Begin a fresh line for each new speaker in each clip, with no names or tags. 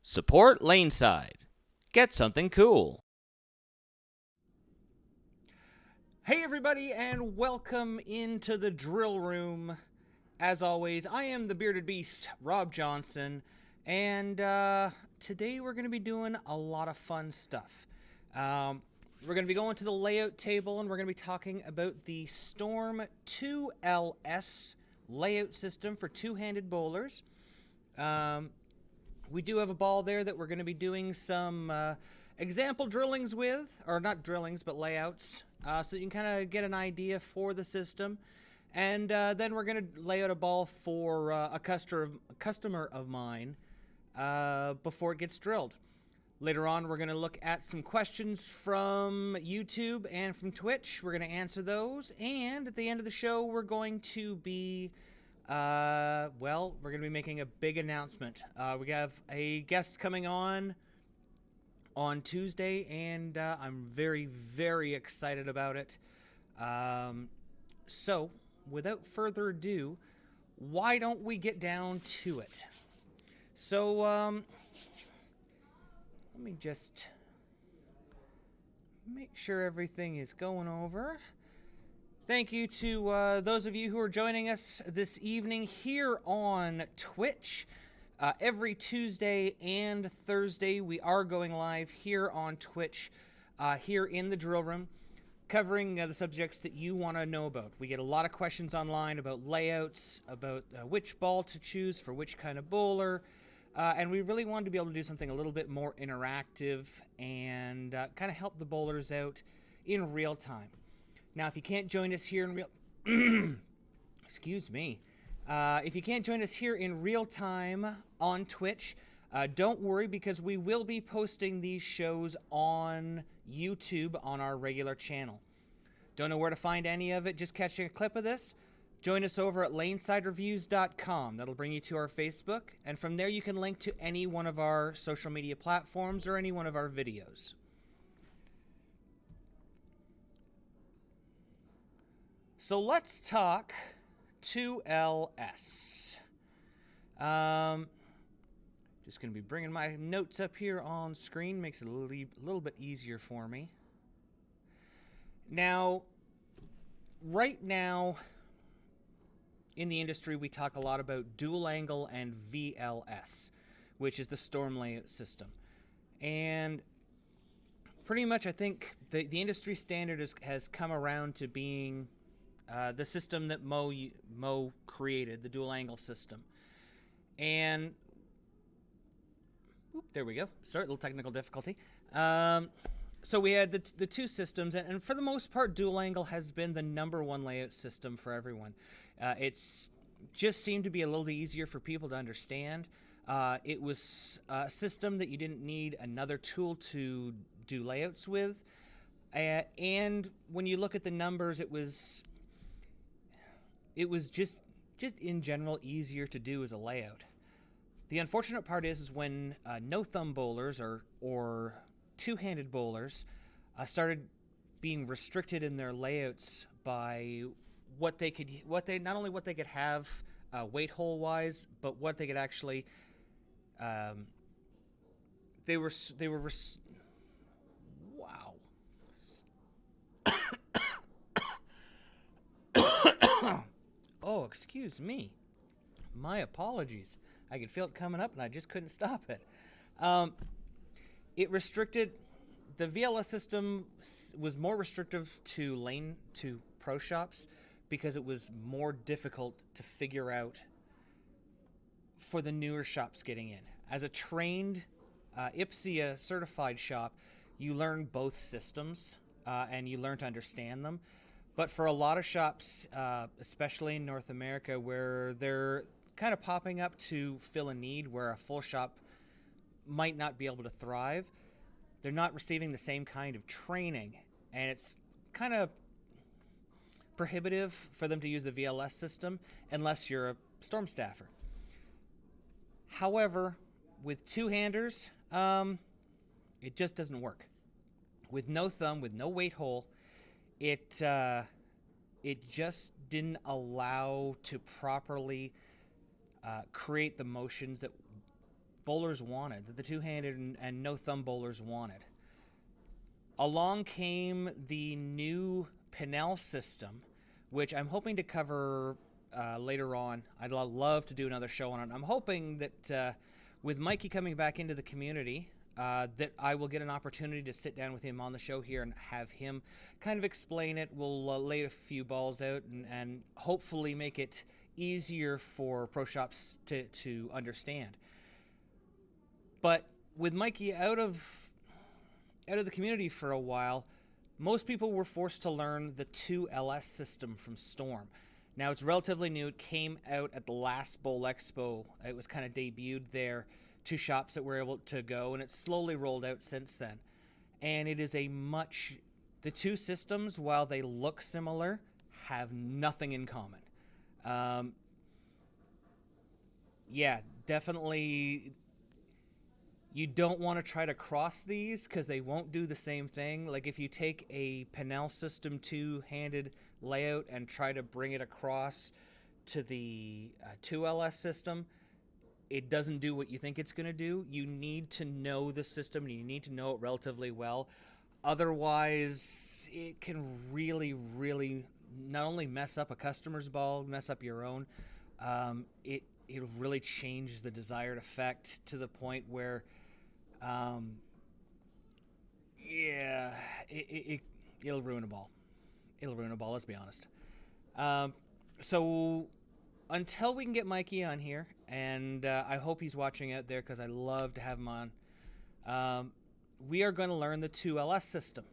Support Laneside. Get something cool. Hey everybody, and welcome into the drill room. As always, I am the bearded beast, Rob Johnson, and today we're going to be doing a lot of fun stuff. We're going to be going to the layout table, and we're going to be talking about the Storm 2LS layout system for two-handed bowlers. We do have a ball there that we're going to be doing some example drillings with, or not drillings, but layouts, so you can kind of get an idea for the system. And then we're going to lay out a ball for a customer of mine before it gets drilled. Later on, we're going to look at some questions from YouTube and from Twitch. We're going to answer those. And at the end of the show, we're going to be... we're going to be making a big announcement. We have a guest coming on Tuesday, and I'm very, very excited about it. So, without further ado, why don't we get down to it? So, let me just make sure everything is going over. Thank you to those of you who are joining us this evening here on Twitch. Every Tuesday and Thursday, we are going live here on Twitch, here in the drill room, covering the subjects that you want to know about. We get a lot of questions online about layouts, about which ball to choose for which kind of bowler, and we really wanted to be able to do something a little bit more interactive and kind of help the bowlers out in real time. Now, if you can't join us here in real... Excuse me. If you can't join us here in real time on Twitch, don't worry, because we will be posting these shows on YouTube on our regular channel. Don't know where to find any of it? Just catching a clip of this? Join us over at lanesidereviews.com. That'll bring you to our Facebook, and from there you can link to any one of our social media platforms or any one of our videos. So let's talk 2LS. Just going to be bringing my notes up here on screen. Makes it a little bit easier for me. Now, right now, in the industry, we talk a lot about dual angle and VLS, which is the storm layout system. And pretty much, I think, the industry standard has come around to being... the system that Mo created, the dual angle system. And there we go. Sorry, a little technical difficulty. So we had the two systems, and for the most part, dual angle has been the number one layout system for everyone. It's just seemed to be a little easier for people to understand. It was a system that you didn't need another tool to do layouts with. And when you look at the numbers, it was just in general easier to do as a layout. The unfortunate part is when no thumb bowlers or two-handed bowlers started being restricted in their layouts by not only what they could have weight hole wise, but what they could actually wow. Oh, excuse me. My apologies. I could feel it coming up, and I just couldn't stop it. It restricted... The VLS system was more restrictive to pro shops because it was more difficult to figure out for the newer shops getting in. As a trained IPSIA certified shop, you learn both systems, and you learn to understand them. But for a lot of shops, especially in North America, where they're kind of popping up to fill a need where a full shop might not be able to thrive, they're not receiving the same kind of training. And it's kind of prohibitive for them to use the VLS system unless you're a storm staffer. However, with two-handers, it just doesn't work. With no thumb, with no weight hole, it just didn't allow to properly create the motions that bowlers wanted, that the two-handed and no thumb bowlers wanted. Along came the new Pinnell system, which I'm hoping to cover later on. I'd love to do another show on it. I'm hoping that with Mikey coming back into the community, that I will get an opportunity to sit down with him on the show here and have him kind of explain it. We'll lay a few balls out and hopefully make it easier for pro shops to understand. But with Mikey out of the community for a while, most people were forced to learn the 2LS system from Storm. Now, it's relatively new. It came out at the last Bowl Expo. It was kind of debuted there to shops that were able to go, and it's slowly rolled out since then. And it is the two systems, while they look similar, have nothing in common. Yeah, definitely. You don't want to try to cross these because they won't do the same thing. Like if you take a Pinnell system two-handed layout and try to bring it across to the 2LS system, it doesn't do what you think it's going to do. You need to know the system and you need to know it relatively well. Otherwise, it can really, really not only mess up a customer's ball, mess up your own. It'll really change the desired effect to the point where it'll ruin a ball. It'll ruin a ball, let's be honest. So until we can get Mikey on here, and I hope he's watching out there because I love to have him on, we are going to learn the 2LS system.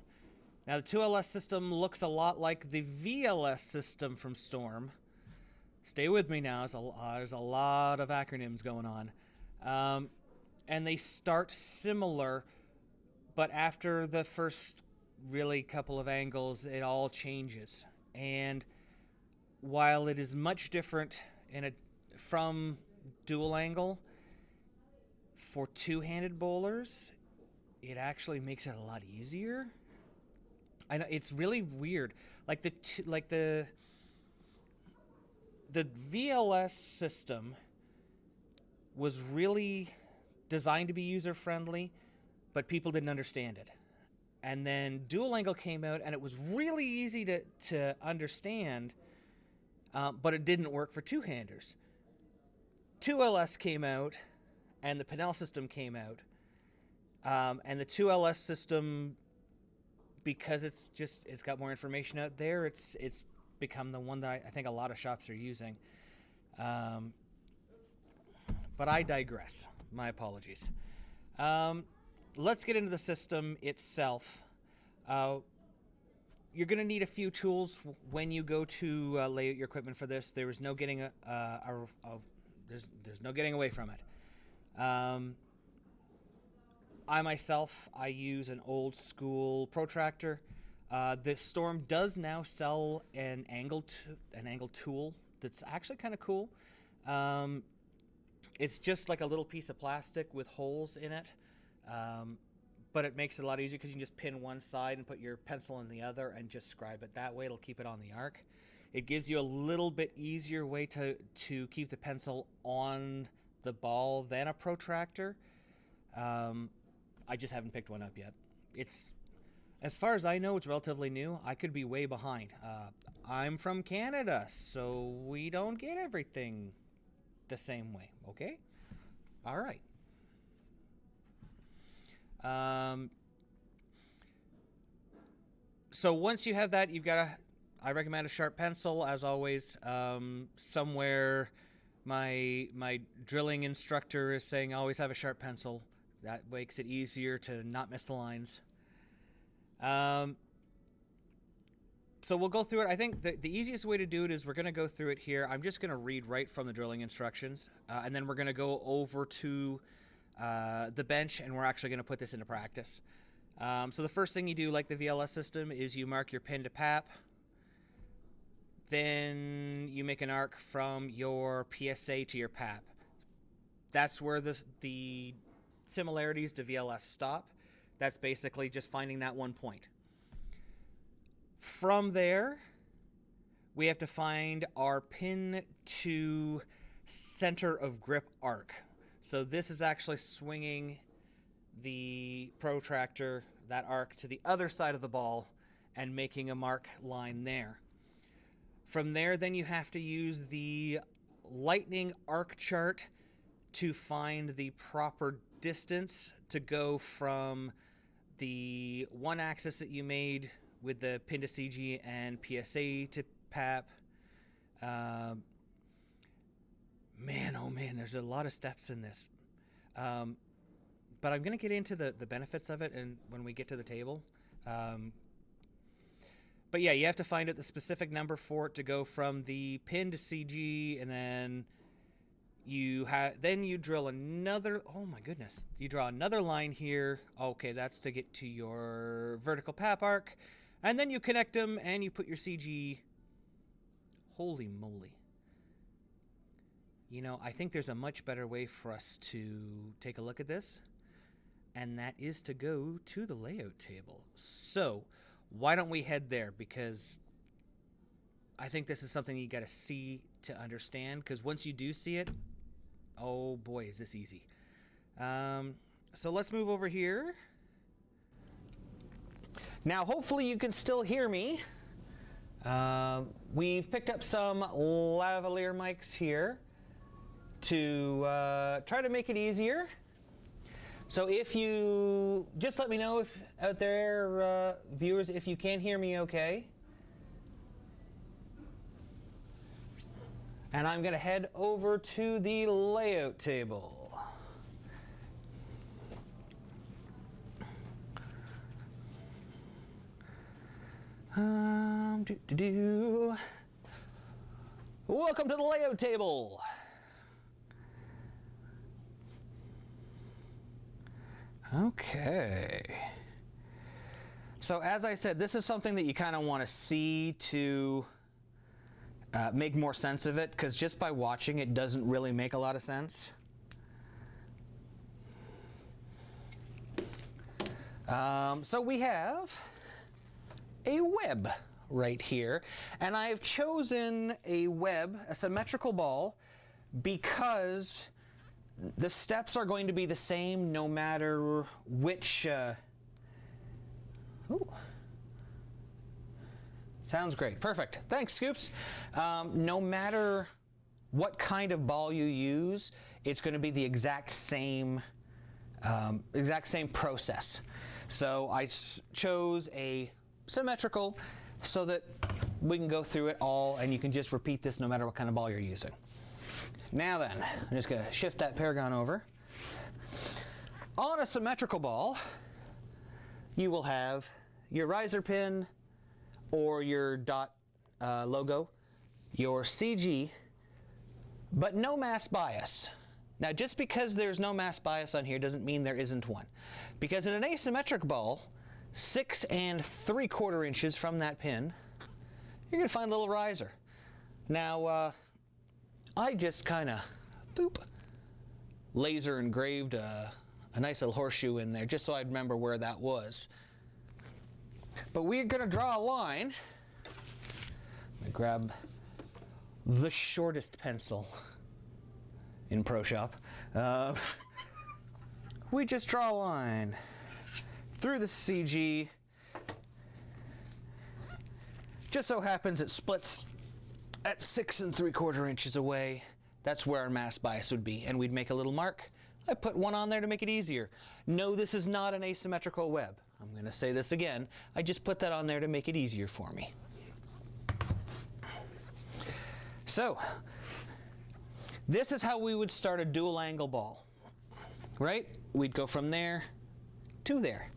Now, the 2LS system looks a lot like the VLS system from Storm. Stay with me now. There's a lot of acronyms going on. And they start similar, but after the first really couple of angles, it all changes. And while it is much different from dual angle, for two-handed bowlers, it actually makes it a lot easier. I know it's really weird. Like the VLS system was really designed to be user-friendly, but people didn't understand it. And then dual angle came out, and it was really easy to understand, but it didn't work for two-handers. 2LS came out, and the Pinnell system came out, and the 2LS system, because it's got more information out there, it's become the one that I think a lot of shops are using. But I digress. My apologies. Let's get into the system itself. You're going to need a few tools when you go to lay out your equipment for this. There is no getting there's no getting away from it. I use an old school protractor. The Storm does now sell an angle tool that's actually kind of cool. It's just like a little piece of plastic with holes in it, but it makes it a lot easier because you can just pin one side and put your pencil in the other and just scribe it that way. It'll keep it on the arc. It gives you a little bit easier way to keep the pencil on the ball than a protractor. I just haven't picked one up yet. As far as I know, it's relatively new. I could be way behind. I'm from Canada, so we don't get everything the same way, okay? All right. So once you have that, I recommend a sharp pencil, as always. Somewhere my drilling instructor is saying always have a sharp pencil. That makes it easier to not miss the lines. So we'll go through it. I think the easiest way to do it is we're going to go through it here. I'm just going to read right from the drilling instructions, and then we're going to go over to the bench, and we're actually going to put this into practice. So the first thing you do, like the VLS system, is you mark your pin to PAP. Then you make an arc from your PSA to your PAP. That's where the similarities to VLS stop. That's basically just finding that one point. From there, we have to find our pin to center of grip arc. So this is actually swinging the protractor, that arc, to the other side of the ball and making a mark line there. From there, then you have to use the lightning arc chart to find the proper distance to go from the one axis that you made with the pin to CG and PSA to PAP. Man, oh man, there's a lot of steps in this. But I'm going to get into the benefits of it and when we get to the table. But yeah, you have to find out the specific number for it to go from the pin to CG, and then you drill another. Oh my goodness! You draw another line here. Okay, that's to get to your vertical pap arc, and then you connect them and you put your CG. Holy moly! You know, I think there's a much better way for us to take a look at this, and that is to go to the layout table. So why don't we head there? Because I think this is something you got to see to understand, because once you do see it, oh boy, is this easy. So let's move over here. Now, hopefully you can still hear me. We've picked up some lavalier mics here to try to make it easier. So if you, just let me know if out there, viewers, if you can hear me okay. And I'm going to head over to the layout table. Welcome to the layout table. Okay. So as I said, this is something that you kind of want to see to make more sense of it, because just by watching it doesn't really make a lot of sense. So we have a web right here, and I've chosen a web, a symmetrical ball, because the steps are going to be the same no matter which. Sounds great. Perfect. Thanks, Scoops. No matter what kind of ball you use, it's going to be the exact same process. So I chose a symmetrical so that we can go through it all, and you can just repeat this no matter what kind of ball you're using. Now then, I'm just going to shift that Paragon over. On a symmetrical ball, you will have your riser pin or your dot logo, your CG, but no mass bias. Now, just because there's no mass bias on here doesn't mean there isn't one. Because in an asymmetric ball, 6 3/4 inches from that pin, you're going to find a little riser. Now, I just kind of, boop, laser engraved a nice little horseshoe in there just so I'd remember where that was. But we're going to draw a line. I'm going to grab the shortest pencil in Pro Shop. We just draw a line through the CG. Just so happens it splits at 6 3/4 inches away. That's where our mass bias would be, and we'd make a little mark. I put one on there to make it easier. No, this is not an asymmetrical web. I'm going to say this again. I just put that on there to make it easier for me. So, this is how we would start a dual angle ball, right? We'd go from there to there.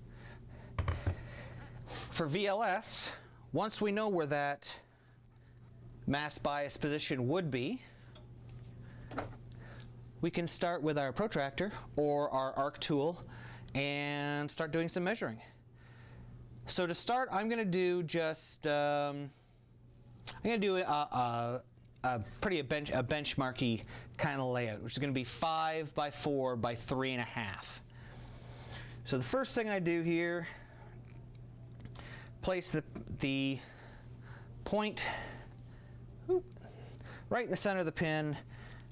For VLS, once we know where that mass bias position would be, we can start with our protractor or our arc tool and start doing some measuring. So to start, I'm going to do just a benchmarky kind of layout, which is going to be 5 by 4 by 3.5. So the first thing I do here, place the point right in the center of the pin,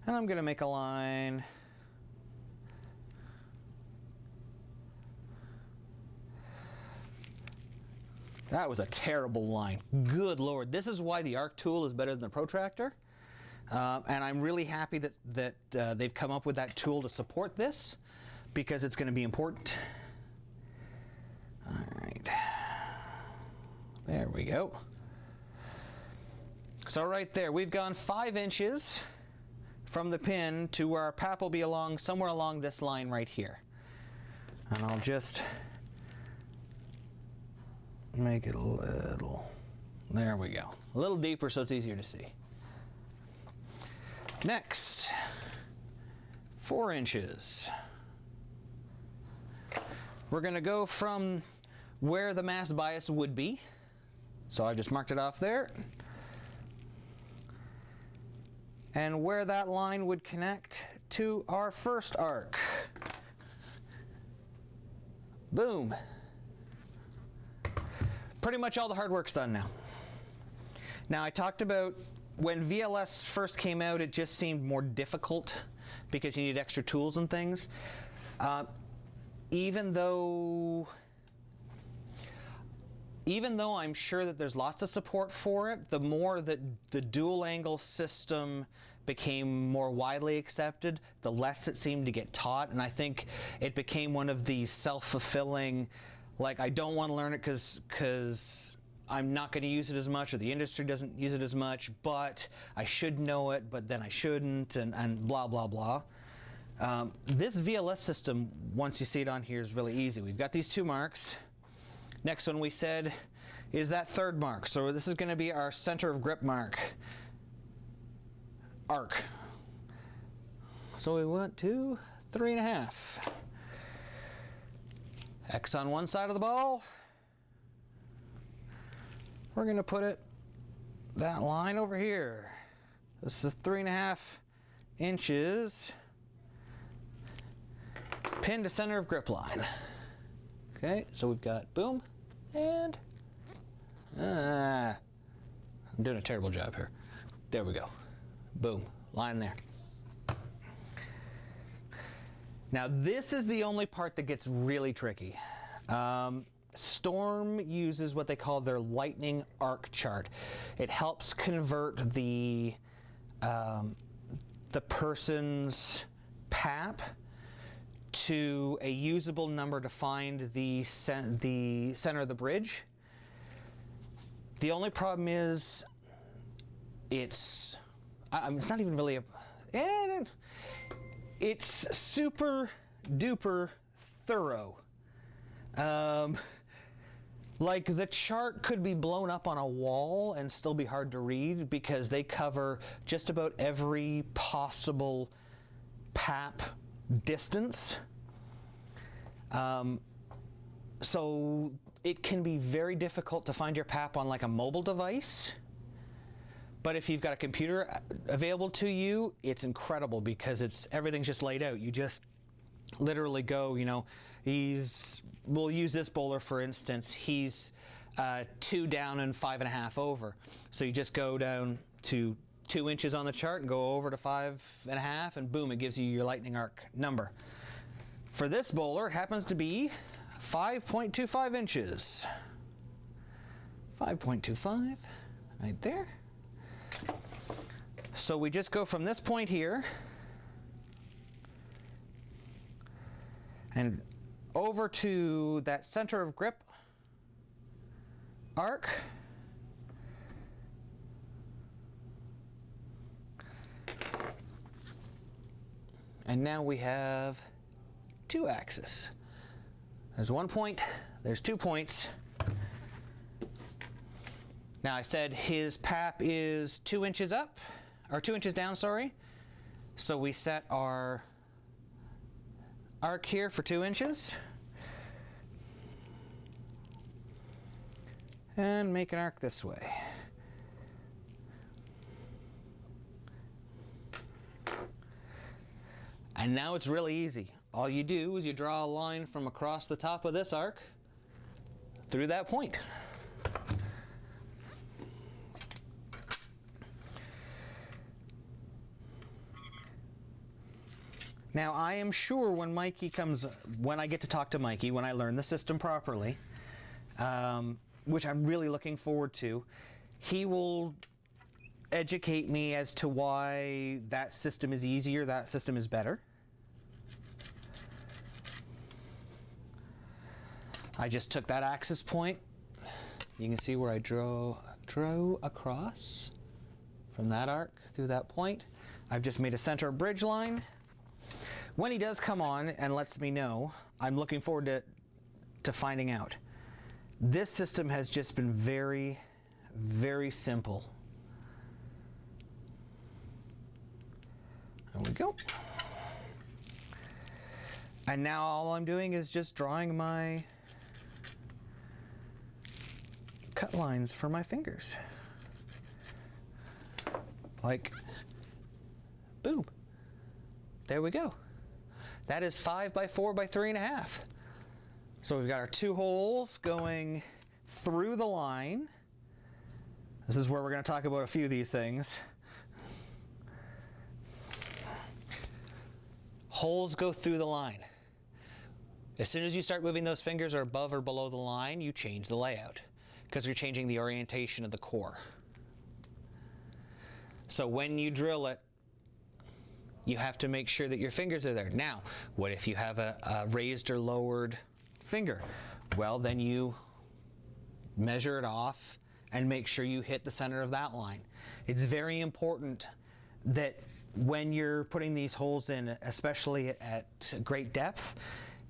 and I'm going to make a line That was a terrible line. Good Lord. This is why the arc tool is better than the protractor. And I'm really happy that they've come up with that tool to support this, because it's going to be important. All right. There we go. So right there, we've gone 5 inches from the pin to where our pap will be somewhere along this line right here. And I'll just make it a little, there we go. A little deeper so it's easier to see. Next, 4 inches. We're going to go from where the mass bias would be. So I just marked it off there. And where that line would connect to our first arc. Boom. Pretty much all the hard work's done now. Now I talked about when VLS first came out, it just seemed more difficult because you need extra tools and things. Even though I'm sure that there's lots of support for it, the more that the dual angle system became more widely accepted, the less it seemed to get taught, and I think it became one of these self-fulfilling, like, I don't want to learn it because I'm not going to use it as much, or the industry doesn't use it as much, but I should know it, but then I shouldn't, and blah, blah, blah. This VLS system, once you see it on here, is really easy. We've got these 2 marks. Next one we said is that 3rd mark. So this is going to be our center of grip mark. Arc. So we went to 3.5. X on one side of the ball. We're going to put it that line over here. This is 3.5 inches. Pin to center of grip line. Okay, so we've got boom and I'm doing a terrible job here. There we go. Boom, line there. Now this is the only part that gets really tricky. Storm uses what they call their lightning arc chart. It helps convert the person's pap to a usable number to find the center of the bridge. The only problem is it's not even really it's super duper thorough. Like, the chart could be blown up on a wall and still be hard to read because they cover just about every possible pap distance. So it can be very difficult to find your pap on like a mobile device. But if you've got a computer available to you, it's incredible because everything's just laid out. You just literally go, you know, we'll use this bowler for instance, he's 2 down and 5.5 over. So you just go down to 2 inches on the chart and go over to 5.5 and boom, it gives you your lightning arc number. For this bowler, it happens to be 5.25 inches. 5.25, right there. So we just go from this point here and over to that center of grip arc. And now we have 2 axes. There's 1 point, there's 2 points. Now I said his pap is 2 inches up, or 2 inches down, sorry. So we set our arc here for 2 inches. And make an arc this way. And now it's really easy. All you do is you draw a line from across the top of this arc through that point. Now I am sure when I get to talk to Mikey, when I learn the system properly, which I'm really looking forward to. He will educate me as to why that system is easier, that system is better. I just took that axis point. You can see where I drew across from that arc through that point. I've just made a center bridge line. When he does come on and lets me know, I'm looking forward to finding out. This system has just been very, very simple. There we go. And now all I'm doing is just drawing my cut lines for my fingers. Like, boom. There we go. That is 5 by 4 by 3.5. So we've got our 2 holes going through the line. This is where we're going to talk about a few of these things. Holes go through the line. As soon as you start moving those fingers are above or below the line, you change the layout because you're changing the orientation of the core. So when you drill it, you have to make sure that your fingers are there. Now, what if you have a raised or lowered finger? Well, then you measure it off and make sure you hit the center of that line. It's very important that when you're putting these holes in, especially at great depth,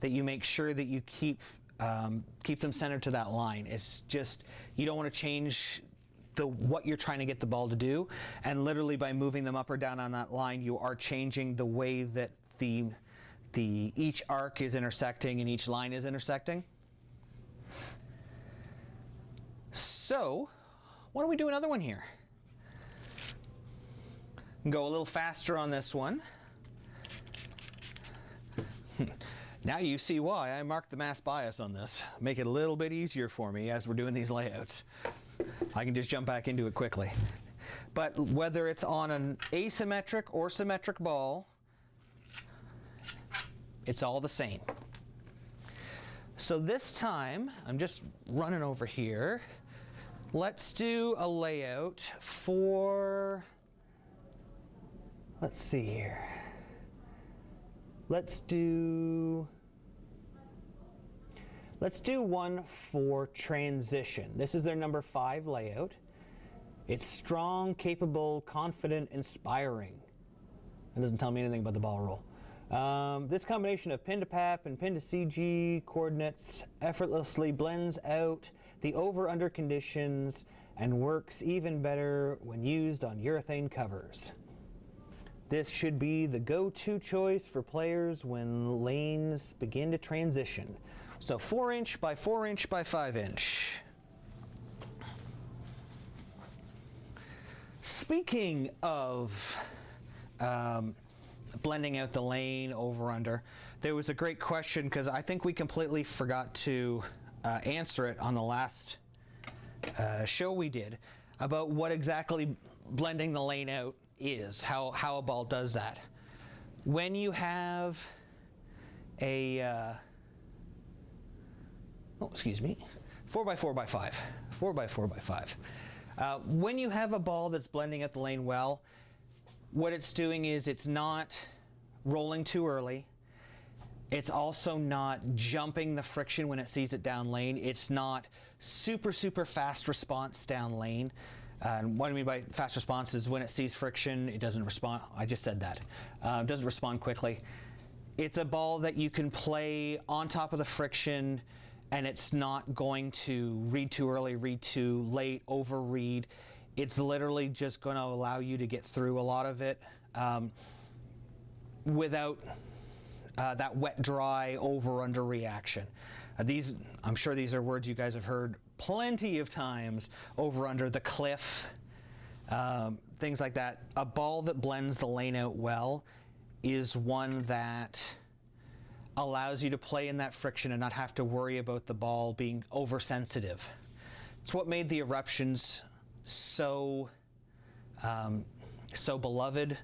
that you make sure that you keep them centered to that line. It's just, you don't want to change what you're trying to get the ball to do, and literally by moving them up or down on that line, you are changing the way that each arc is intersecting and each line is intersecting. So, why don't we do another one here? Go a little faster on this one. Now you see why I marked the mass bias on this. Make it a little bit easier for me as we're doing these layouts. I can just jump back into it quickly. But whether it's on an asymmetric or symmetric ball, it's all the same. So this time, I'm just running over here. Let's do a layout for, let's see here. Let's do one for transition. This is their number 5 layout. It's strong, capable, confident, inspiring. It doesn't tell me anything about the ball roll. This combination of pin to pap and pin to CG coordinates effortlessly blends out the over-under conditions and works even better when used on urethane covers. This should be the go-to choice for players when lanes begin to transition. So 4" by 4" by 5". Speaking of blending out the lane over under, there was a great question because I think we completely forgot to answer it on the last show we did about what exactly blending the lane out is, how a ball does that. When you have a 4 by 4 by 5, 4 by 4 by 5. When you have a ball that's blending out the lane well, what it's doing is it's not rolling too early. It's also not jumping the friction when it sees it down lane. It's not super fast response down lane. What I mean by fast response is when it sees friction, it doesn't respond. I just said that. It doesn't respond quickly. It's a ball that you can play on top of the friction, and it's not going to read too early, read too late, overread. It's literally just going to allow you to get through a lot of it without that wet, dry, over-under reaction. I'm sure these are words you guys have heard plenty of times, over, under, the cliff, things like that. A ball that blends the lane out well is one that allows you to play in that friction and not have to worry about the ball being oversensitive. It's what made the eruptions so beloved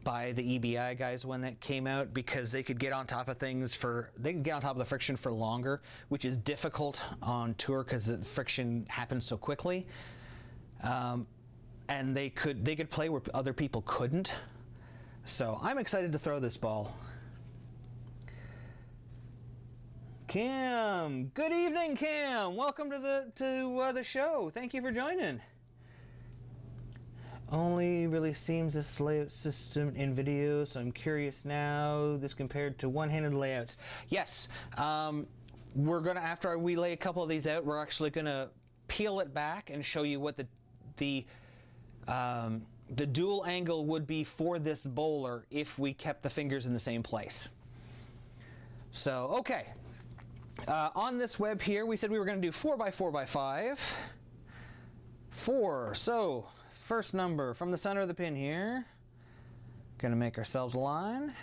by the EBI guys when that came out, because they could get on top of things they could get on top of the friction for longer, which is difficult on tour because the friction happens so quickly. And they could play where other people couldn't. So I'm excited to throw this ball. Cam, good evening, Cam. Welcome to the show. Thank you for joining. Only really seems this layout system in video, so I'm curious now. This compared to one-handed layouts. Yes, we're gonna, after we lay a couple of these out, we're actually gonna peel it back and show you what the dual angle would be for this bowler if we kept the fingers in the same place. So, okay. On this web here, we said we were going to do 4x4x5. 4. So, first number from the center of the pin here. Going to make ourselves a line.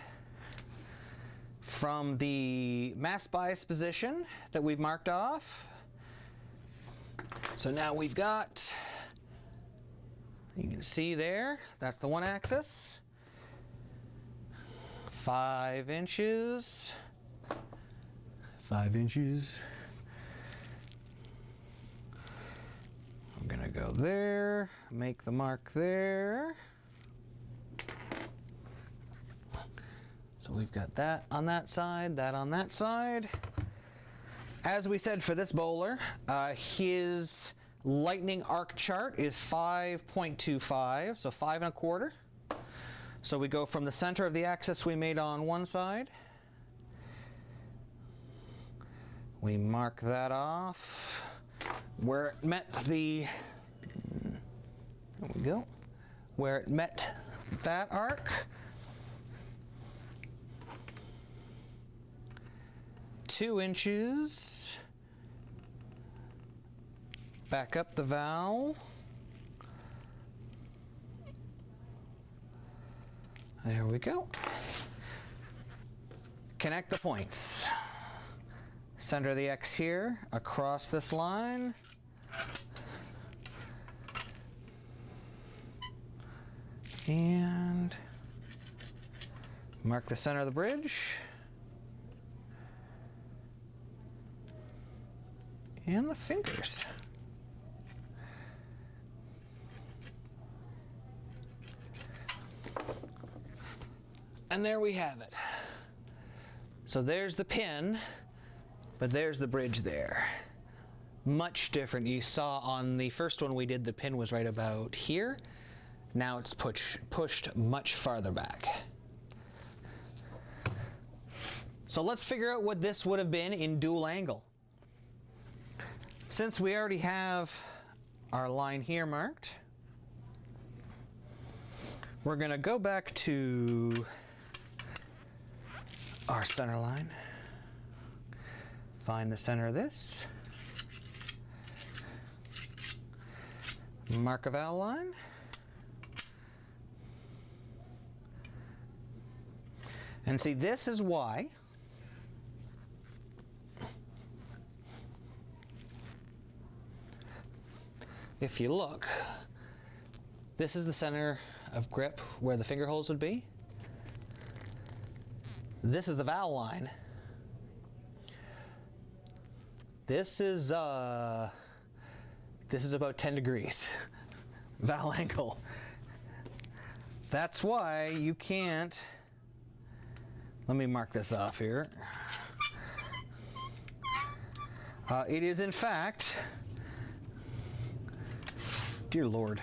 From the mass bias position that we've marked off. So now we've got, you can see there, that's the one axis. 5 inches. 5 inches. I'm gonna go there, make the mark there. So we've got that on that side, that on that side. As we said for this bowler, his lightning arc chart is 5.25, so 5 1/4. So we go from the center of the axis we made on one side. We mark that off where it met the, there we go, where it met that arc. Two inches. Back up the valve. There we go. Connect the points. Center of the X here, across this line. And mark the center of the bridge. And the fingers. And there we have it. So there's the pin, but there's the bridge there. Much different. You saw on the first one we did, the pin was right about here. Now it's pushed much farther back. So let's figure out what this would have been in dual angle. Since we already have our line here marked, we're going to go back to our center line, find the center of this, mark a valve line, and see, this is why if you look, this is the center of grip where the finger holes would be. This is the valve line. This is about 10 degrees valve angle. That's why you can't, let me mark this off here. It is in fact, dear Lord,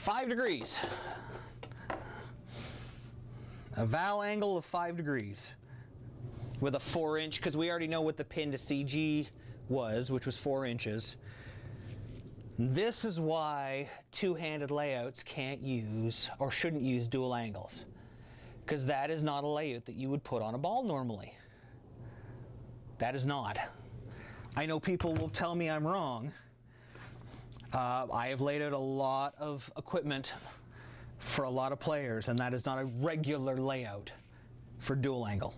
$5 degrees. A valve angle of 5 degrees with a 4-inch, because we already know what the pin to CG was, which was 4 inches. This is why two-handed layouts can't use or shouldn't use dual angles, because that is not a layout that you would put on a ball normally. That is not. I know people will tell me I'm wrong. I have laid out a lot of equipment for a lot of players, and that is not a regular layout for dual angle.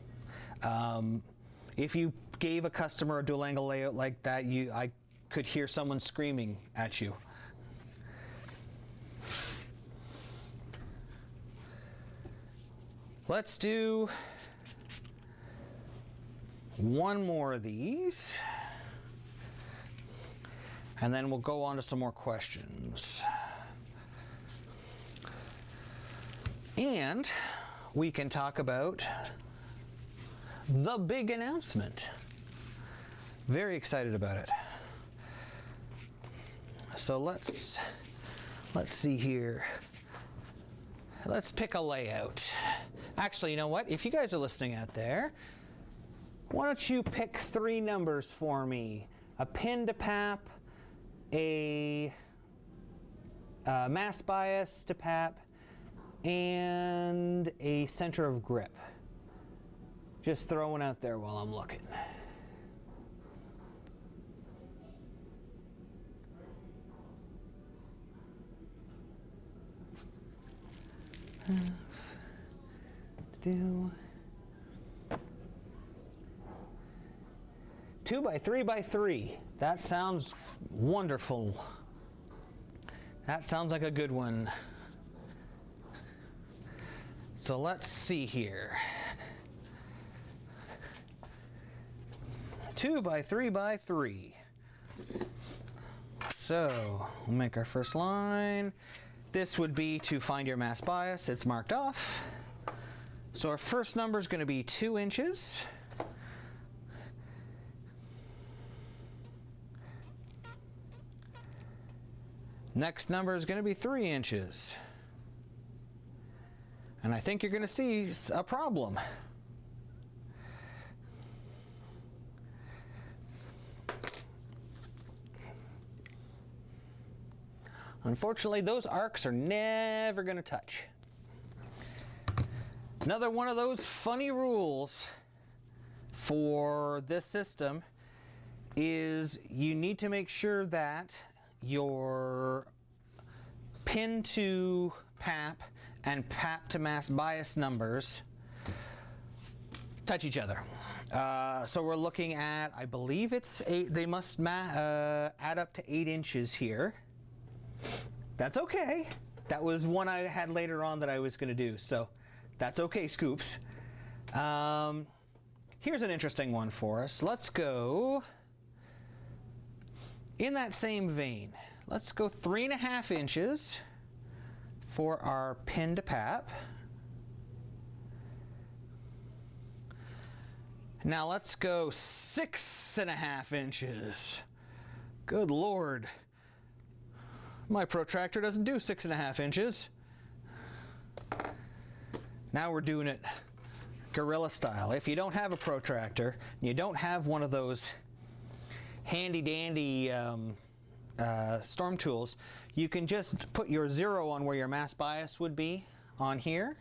If you gave a customer a dual angle layout like that, I could hear someone screaming at you. Let's do one more of these, and then we'll go on to some more questions. And we can talk about the big announcement. Very excited about it. So let's see here. Let's pick a layout. Actually, you know what? If you guys are listening out there, why don't you pick 3 numbers for me? A pin to PAP, a mass bias to PAP, and a center of grip. Just throwing out there while I'm looking. Do 2 by 3 by 3. That sounds wonderful. That sounds like a good one. So let's see here. 2 by 3 by 3. So we'll make our first line. This would be to find your mass bias. It's marked off. So our first number is going to be 2 inches. Next number is going to be 3 inches. And I think you're going to see a problem. Unfortunately, those arcs are never going to touch. Another one of those funny rules for this system is you need to make sure that your pin to PAP and PAP to mass bias numbers touch each other. So we're looking at, I believe it's 8, they must add up to 8 inches here. That's okay. That was one I had later on that I was going to do, so that's okay, Scoops. Here's an interesting one for us. Let's go in that same vein. Let's go 3.5 inches for our pin to PAP. Now let's go 6.5 inches. Good Lord. My protractor doesn't do 6.5 inches. Now we're doing it guerrilla style. If you don't have a protractor, you don't have one of those handy dandy storm tools, you can just put your 0 on where your mass bias would be on here.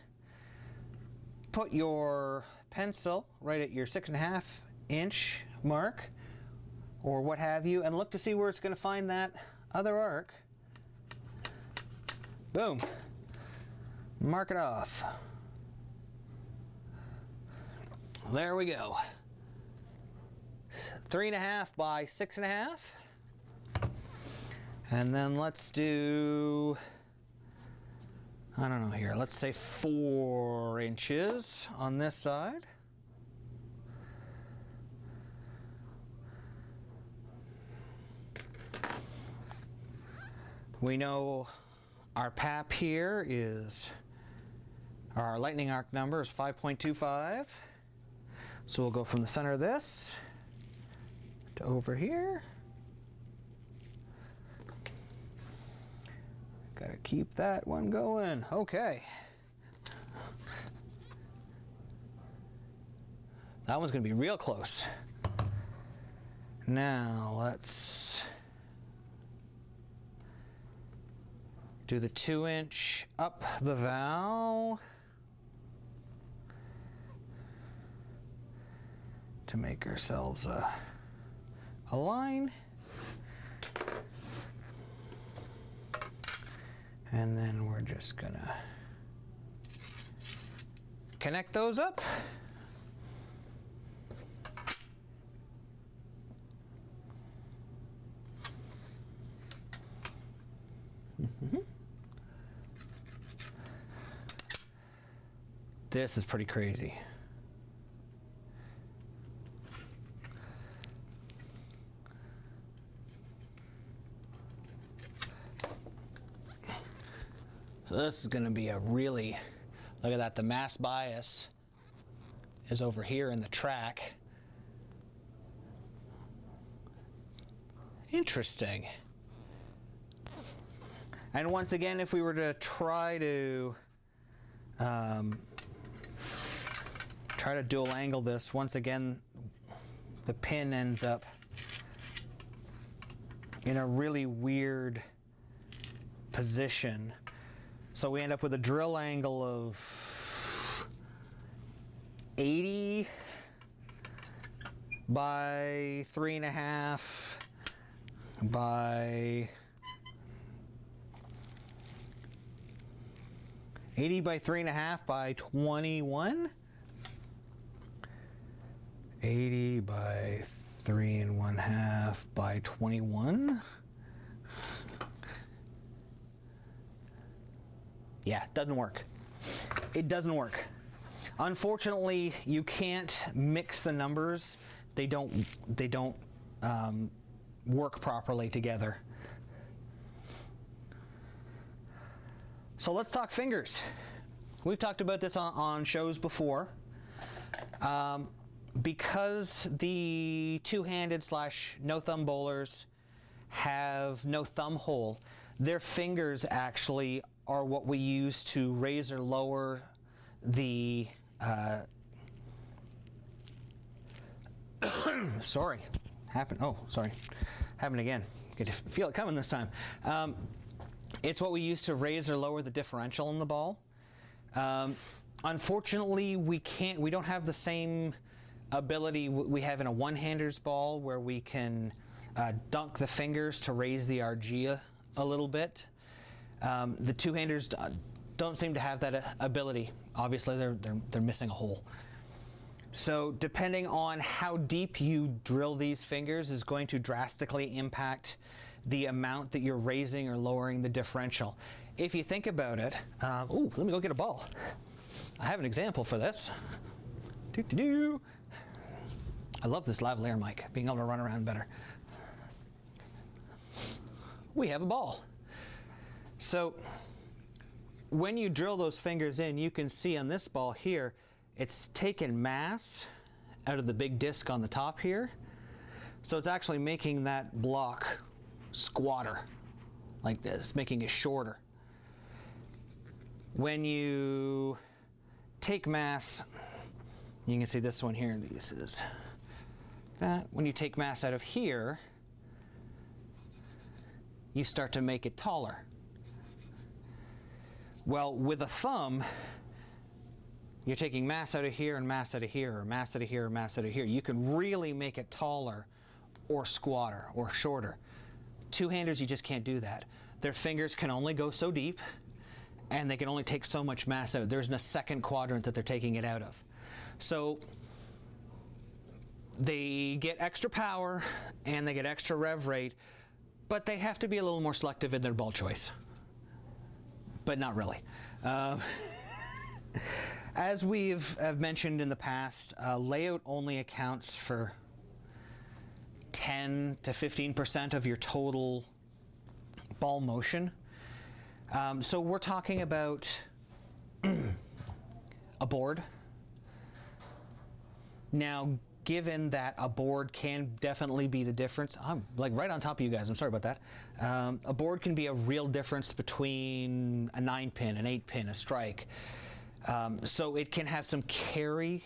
Put your pencil right at your 6.5 inch mark or what have you, and look to see where it's going to find that other arc. Boom. Mark it off. There we go. 3.5 by 6.5. And then let's do, I don't know here, let's say 4 inches on this side. We know our PAP here is, our lightning arc number is 5.25. So we'll go from the center of this to over here. Gotta keep that one going. Okay. That one's gonna be real close. Now let's do the 2 inch up the valve to make ourselves a line. And then we're just gonna connect those up. This is pretty crazy. So this is going to be a really, look at that, the mass bias is over here in the track. Interesting. And once again, if we were to try to dual angle this, once again, the pin ends up in a really weird position. So we end up with a drill angle of 80 by 3.5 by 80 by 3.5 by 21. 80 by 3.5 by 21. Yeah, it doesn't work. It doesn't work. Unfortunately, you can't mix the numbers. They don't work properly together. So let's talk fingers. We've talked about this on shows before. Because the two-handed / no thumb bowlers have no thumb hole, their fingers actually are what we use to raise or lower the sorry, happened. Oh, sorry, happened again. Could feel it coming this time. It's what we use to raise or lower the differential in the ball. Unfortunately, we don't have the same ability we have in a one-hander's ball, where we can dunk the fingers to raise the RG a little bit. The two-handers don't seem to have that ability. Obviously, they're missing a hole. So depending on how deep you drill these fingers is going to drastically impact the amount that you're raising or lowering the differential. If you think about it, ooh, let me go get a ball. I have an example for this. I love this lavalier mic, being able to run around better. We have a ball. So when you drill those fingers in, you can see on this ball here, it's taken mass out of the big disc on the top here. So it's actually making that block squatter like this, making it shorter. When you take mass, you can see this one here, this is that. When you take mass out of here, you start to make it taller. Well, with a thumb, you're taking mass out of here and mass out of here, or mass out of here, or mass out of here. You can really make it taller or squatter or shorter. Two-handers, you just can't do that. Their fingers can only go so deep, and they can only take so much mass out. There's a second quadrant that they're taking it out of. So they get extra power and they get extra rev rate, but they have to be a little more selective in their ball choice. But not really. As have mentioned in the past, layout only accounts for 10 to 15% of your total ball motion. So we're talking about a board. Now, given that a board can definitely be the difference, I'm like right on top of you guys, I'm sorry about that. A board can be a real difference between a 9-pin, an 8-pin, a strike. So it can have some carry,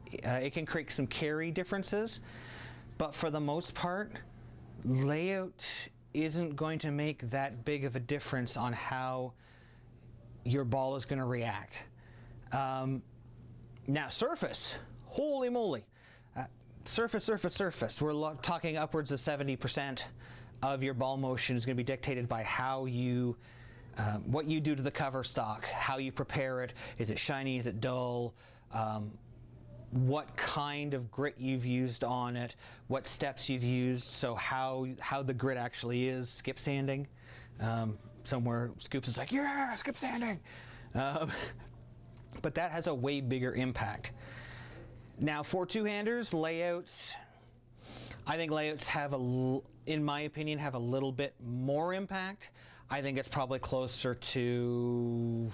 it can create some carry differences, but for the most part, layout isn't going to make that big of a difference on how your ball is going to react. Now surface, holy moly. Surface. We're talking upwards of 70% of your ball motion is going to be dictated by how you, what you do to the cover stock, how you prepare it. Is it shiny? Is it dull? What kind of grit you've used on it, what steps you've used, so how the grit actually is, skip sanding. Somewhere Scoops is like, yeah, skip sanding. But that has a way bigger impact. Now for two-handers, layouts, I think layouts have in my opinion, have a little bit more impact. I think it's probably closer to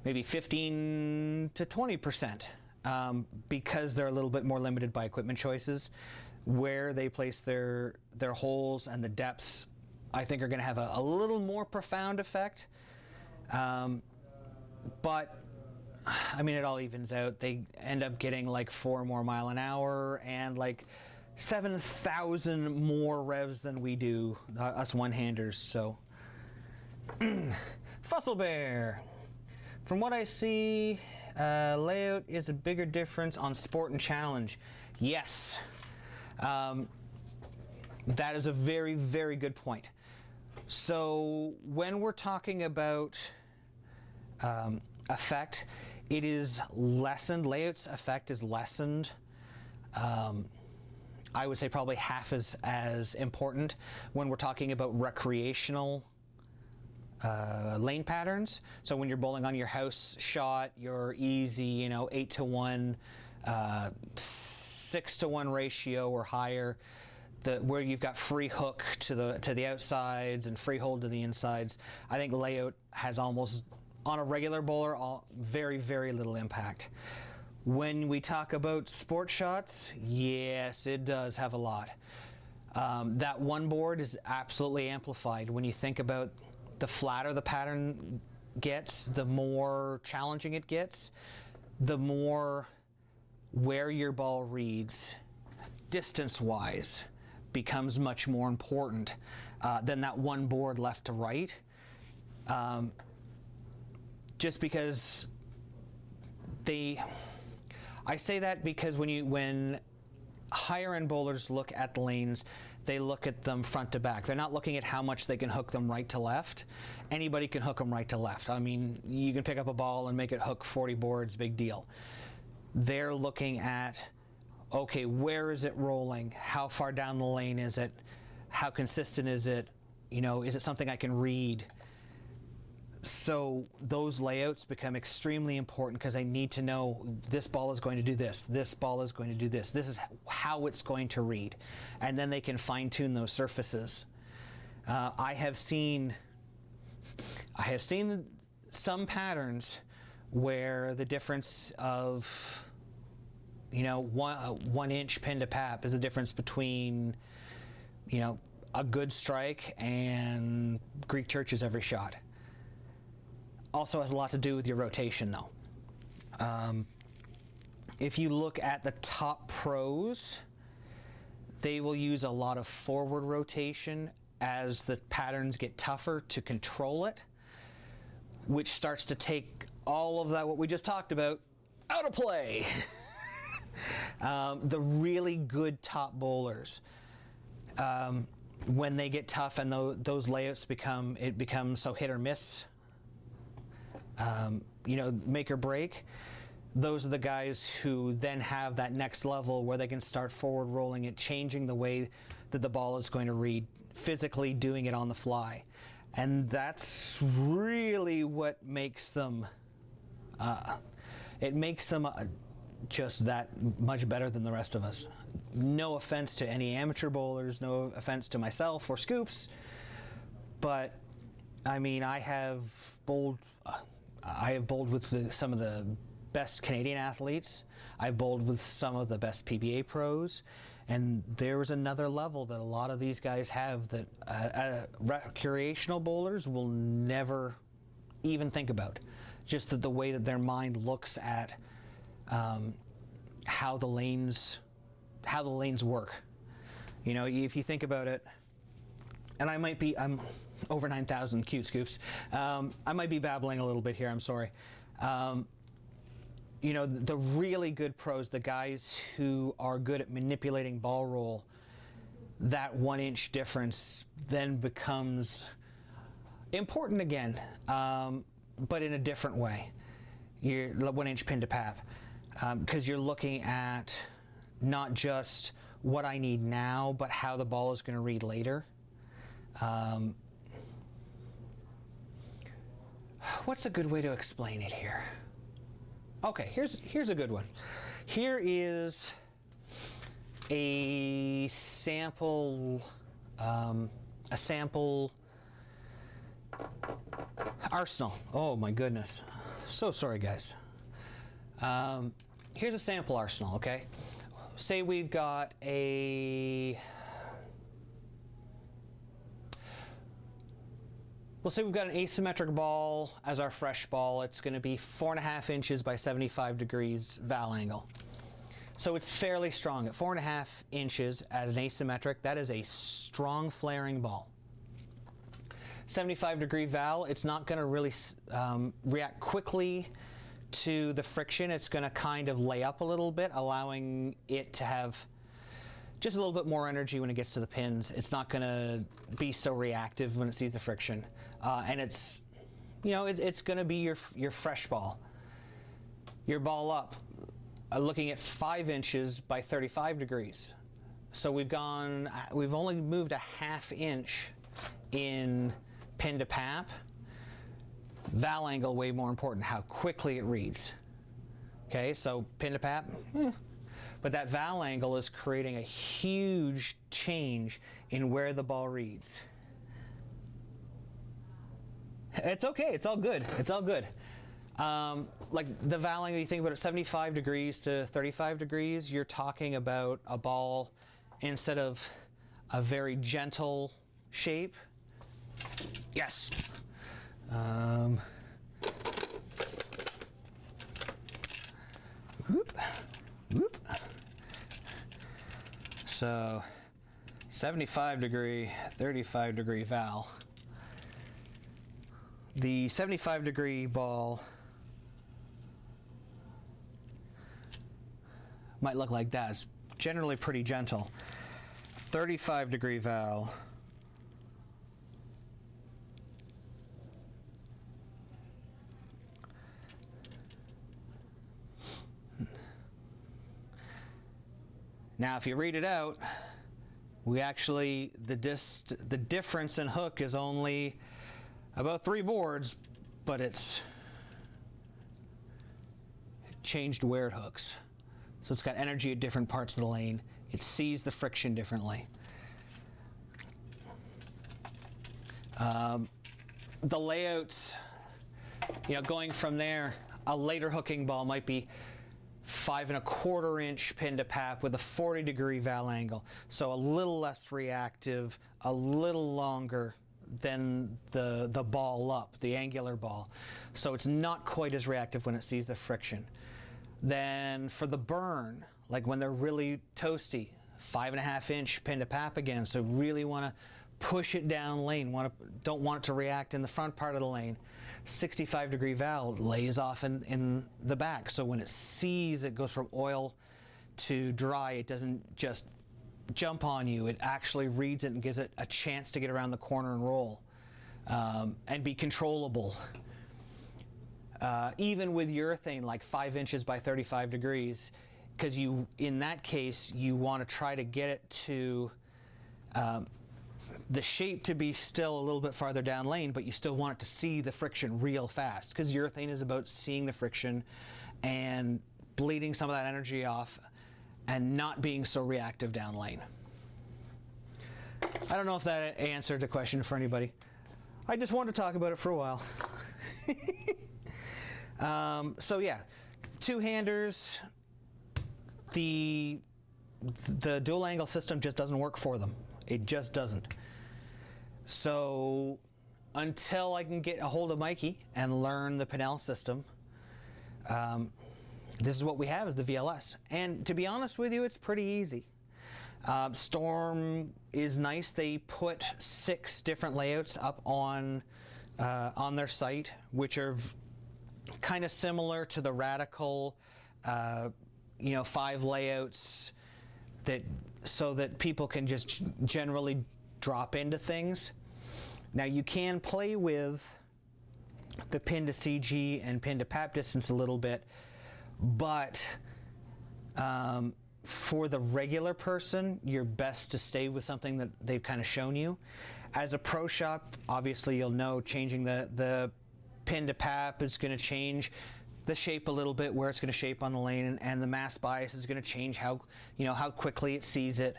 maybe 15 to 20%, because they're a little bit more limited by equipment choices. Where they place their holes and the depths, I think, are going to have a little more profound effect. But I mean, it all evens out. They end up getting like 4 more mile an hour and like 7,000 more revs than we do, us one-handers. So, Fossil Bear. From what I see, layout is a bigger difference on Sport and Challenge. Yes. That is a very, very good point. So when we're talking about effect, it is lessened. Layout's effect is lessened. I would say probably half as important when we're talking about recreational lane patterns. So when you're bowling on your house shot, your easy, 8-to-1, 6-to-1 ratio or higher, where you've got free hook to the outsides and free hold to the insides, I think layout has almost, on a regular bowler, very, very little impact. When we talk about sport shots, yes, it does have a lot. That one board is absolutely amplified. When you think about the flatter the pattern gets, the more challenging it gets, the more where your ball reads distance-wise becomes much more important than that one board left to right. Just because I say that because when higher end bowlers look at the lanes, they look at them front to back. They're not looking at how much they can hook them right to left. Anybody can hook them right to left. I mean, you can pick up a ball and make it hook 40 boards, big deal. They're looking at, okay, where is it rolling? How far down the lane is it? How consistent is it? Is it something I can read? So those layouts become extremely important because I need to know this ball is going to do this, this ball is going to do this, this is how it's going to read. And then they can fine tune those surfaces. I have seen some patterns where the difference of 1 inch pin to pap is the difference between a good strike and Greek churches every shot. Also has a lot to do with your rotation, though. If you look at the top pros, they will use a lot of forward rotation as the patterns get tougher to control it, which starts to take all of that, what we just talked about, out of play. The really good top bowlers, when they get tough and those layouts become so hit or miss, make or break, those are the guys who then have that next level where they can start forward rolling it, changing the way that the ball is going to read, physically doing it on the fly. And that's really what makes them, just that much better than the rest of us. No offense to any amateur bowlers, no offense to myself or Scoops, but I mean, I have bowled with some of the best Canadian athletes. I've bowled with some of the best PBA pros, and there was another level that a lot of these guys have that recreational bowlers will never even think about. Just the way that their mind looks at how the lanes work. If you think about it, and I'm over 9,000 cute Scoops. I might be babbling a little bit here, I'm sorry. The really good pros, the guys who are good at manipulating ball roll, that 1 inch difference then becomes important again, but in a different way. You're 1 inch pin to pap, because you're looking at not just what I need now, but how the ball is going to read later. what's a good way to explain it here? Okay, here's a good one. Here is a sample arsenal. Oh my goodness. So sorry, guys. Here's a sample arsenal, okay? Say we've got a... We'll say we've got an asymmetric ball as our fresh ball. It's going to be 4.5 inches by 75 degrees val angle. So it's fairly strong. At 4.5 inches at an asymmetric, that is a strong flaring ball. 75 degree val, it's not going to really react quickly to the friction. It's going to kind of lay up a little bit, allowing it to have just a little bit more energy when it gets to the pins. It's not going to be so reactive when it sees the friction. And it's, you know, it's going to be your fresh ball. Your ball up, looking at 5 inches by 35 degrees. So we've only moved a 1/2 inch in pin to pap. Val angle, way more important, how quickly it reads. Okay, so pin to pap, but that val angle is creating a huge change in where the ball reads. It's okay, it's all good, it's all good. Like the val angle, you think about it, 75 degrees to 35 degrees, you're talking about a ball, instead of a very gentle shape. Yes. Whoop, whoop. So 75 degree, 35 degree val. The 75 degree ball might look like that. It's generally pretty gentle. 35 degree val. Now, if you read it out, we actually, the difference in hook is only about 3 boards, but it's changed where it hooks. So it's got energy at different parts of the lane. It sees the friction differently. The layouts, you know, going from there, a later hooking ball might be 5.25 inch pin to pap with a 40 degree val angle. So a little less reactive, a little longer than the ball up, the angular ball. So it's not quite as reactive when it sees the friction. Then for the burn, like when they're really toasty, 5.5 inch pin to pap again. So really want to push it down lane, don't want it to react in the front part of the lane. 65 degree val lays off in the back. So when it sees it goes from oil to dry, it doesn't just jump on you. It actually reads it and gives it a chance to get around the corner and roll and be controllable. Even with urethane, like 5 inches by 35 degrees, because in that case, you want to try to get it to the shape to be still a little bit farther down lane, but you still want it to see the friction real fast, because urethane is about seeing the friction and bleeding some of that energy off and not being so reactive down lane. I don't know if that answered the question for anybody. I just wanted to talk about it for a while. So yeah, two-handers, the dual angle system just doesn't work for them. It just doesn't. So until I can get a hold of Mikey and learn the Pinel system, this is what we have, is the VLS. And to be honest with you, it's pretty easy. Storm is nice. They put 6 different layouts up on their site, which are kind of similar to the Radical, 5 layouts, so that people can just generally drop into things. Now you can play with the pin to CG and pin to pap distance a little bit, but for the regular person, you're best to stay with something that they've kind of shown you. As a pro shop, obviously you'll know changing the pin to pap is going to change the shape a little bit, where it's going to shape on the lane, and the mass bias is going to change how, how quickly it sees it.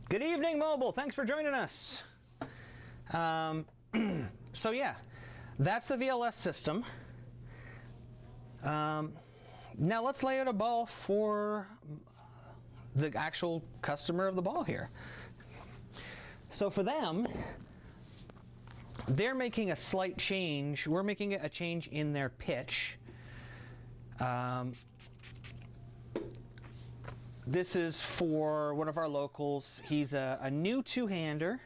Good evening, Mobile. Thanks for joining us. So yeah, that's the VLS system. Now let's lay out a ball for the actual customer of the ball here. So for them, they're making a slight change. We're making a change in their pitch. This is for one of our locals. He's a new two-hander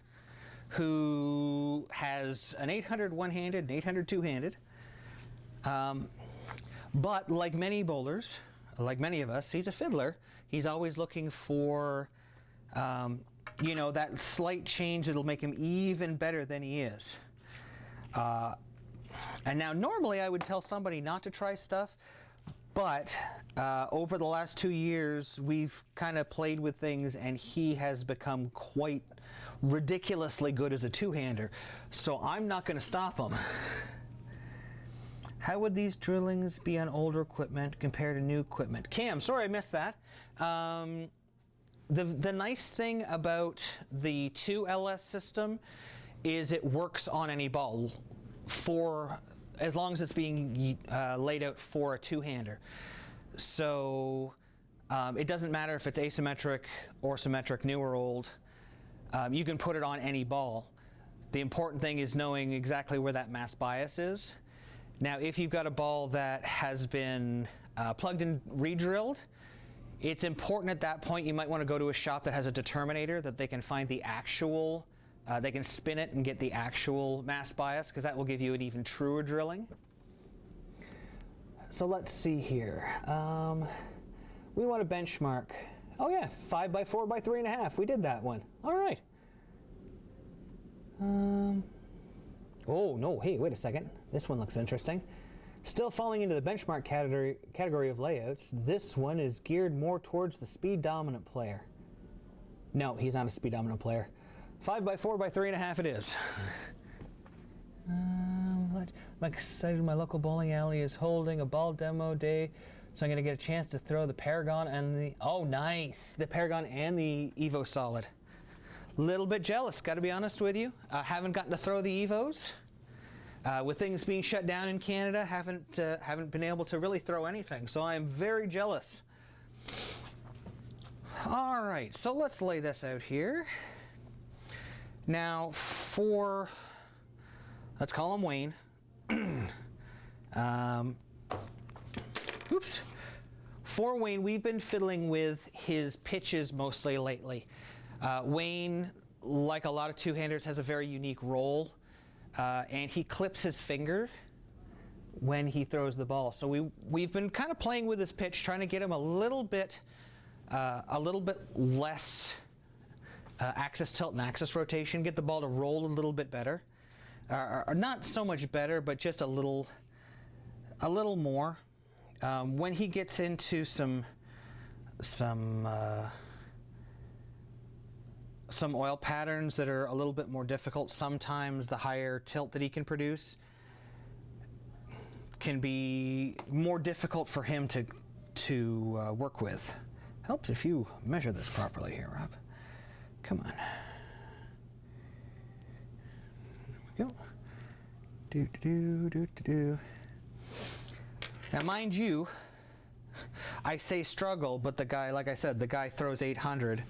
who has an 800 one-handed and 800 two-handed. But like many bowlers, like many of us, he's a fiddler. He's always looking for, that slight change that'll make him even better than he is. And now normally I would tell somebody not to try stuff, but over the last 2 years we've kind of played with things, and he has become quite ridiculously good as a two-hander. So I'm not going to stop him. How would these drillings be on older equipment compared to new equipment? Cam, sorry I missed that. The nice thing about the 2LS system is it works on any ball as long as it's being laid out for a two-hander. So it doesn't matter if it's asymmetric or symmetric, new or old. You can put it on any ball. The important thing is knowing exactly where that mass bias is. Now, if you've got a ball that has been plugged and re-drilled, it's important at that point you might want to go to a shop that has a determinator that they can find the actual, they can spin it and get the actual mass bias, because that will give you an even truer drilling. So let's see here. We want to benchmark. Oh yeah, 5 by 4 by 3.5. We did that one. All right. Oh no, hey, wait a second. This one looks interesting. Still falling into the benchmark category of layouts, this one is geared more towards the speed dominant player. No, he's not a speed dominant player. 5 by 4 by 3.5 it is. I'm excited my local bowling alley is holding a ball demo day, so I'm going to get a chance to throw the Paragon and the, oh nice, the Paragon and the Evo Solid. Little bit jealous, got to be honest with you. Haven't gotten to throw the Evos. With things being shut down in Canada, haven't been able to really throw anything, so I'm very jealous. All right, so let's lay this out here. Now let's call him Wayne. Oops. For Wayne, we've been fiddling with his pitches mostly lately. Wayne, like a lot of two-handers, has a very unique roll. And he clips his finger when he throws the ball. So we've been kind of playing with his pitch, trying to get him a little bit less axis tilt and axis rotation, get the ball to roll a little bit better, or not so much better, but just a little more. When he gets into some oil patterns that are a little bit more difficult, sometimes the higher tilt that he can produce can be more difficult for him to work with. Helps if you measure this properly here, Rob. Come on. There we go. Now, mind you, I say struggle, but the guy, like I said, the guy throws 800.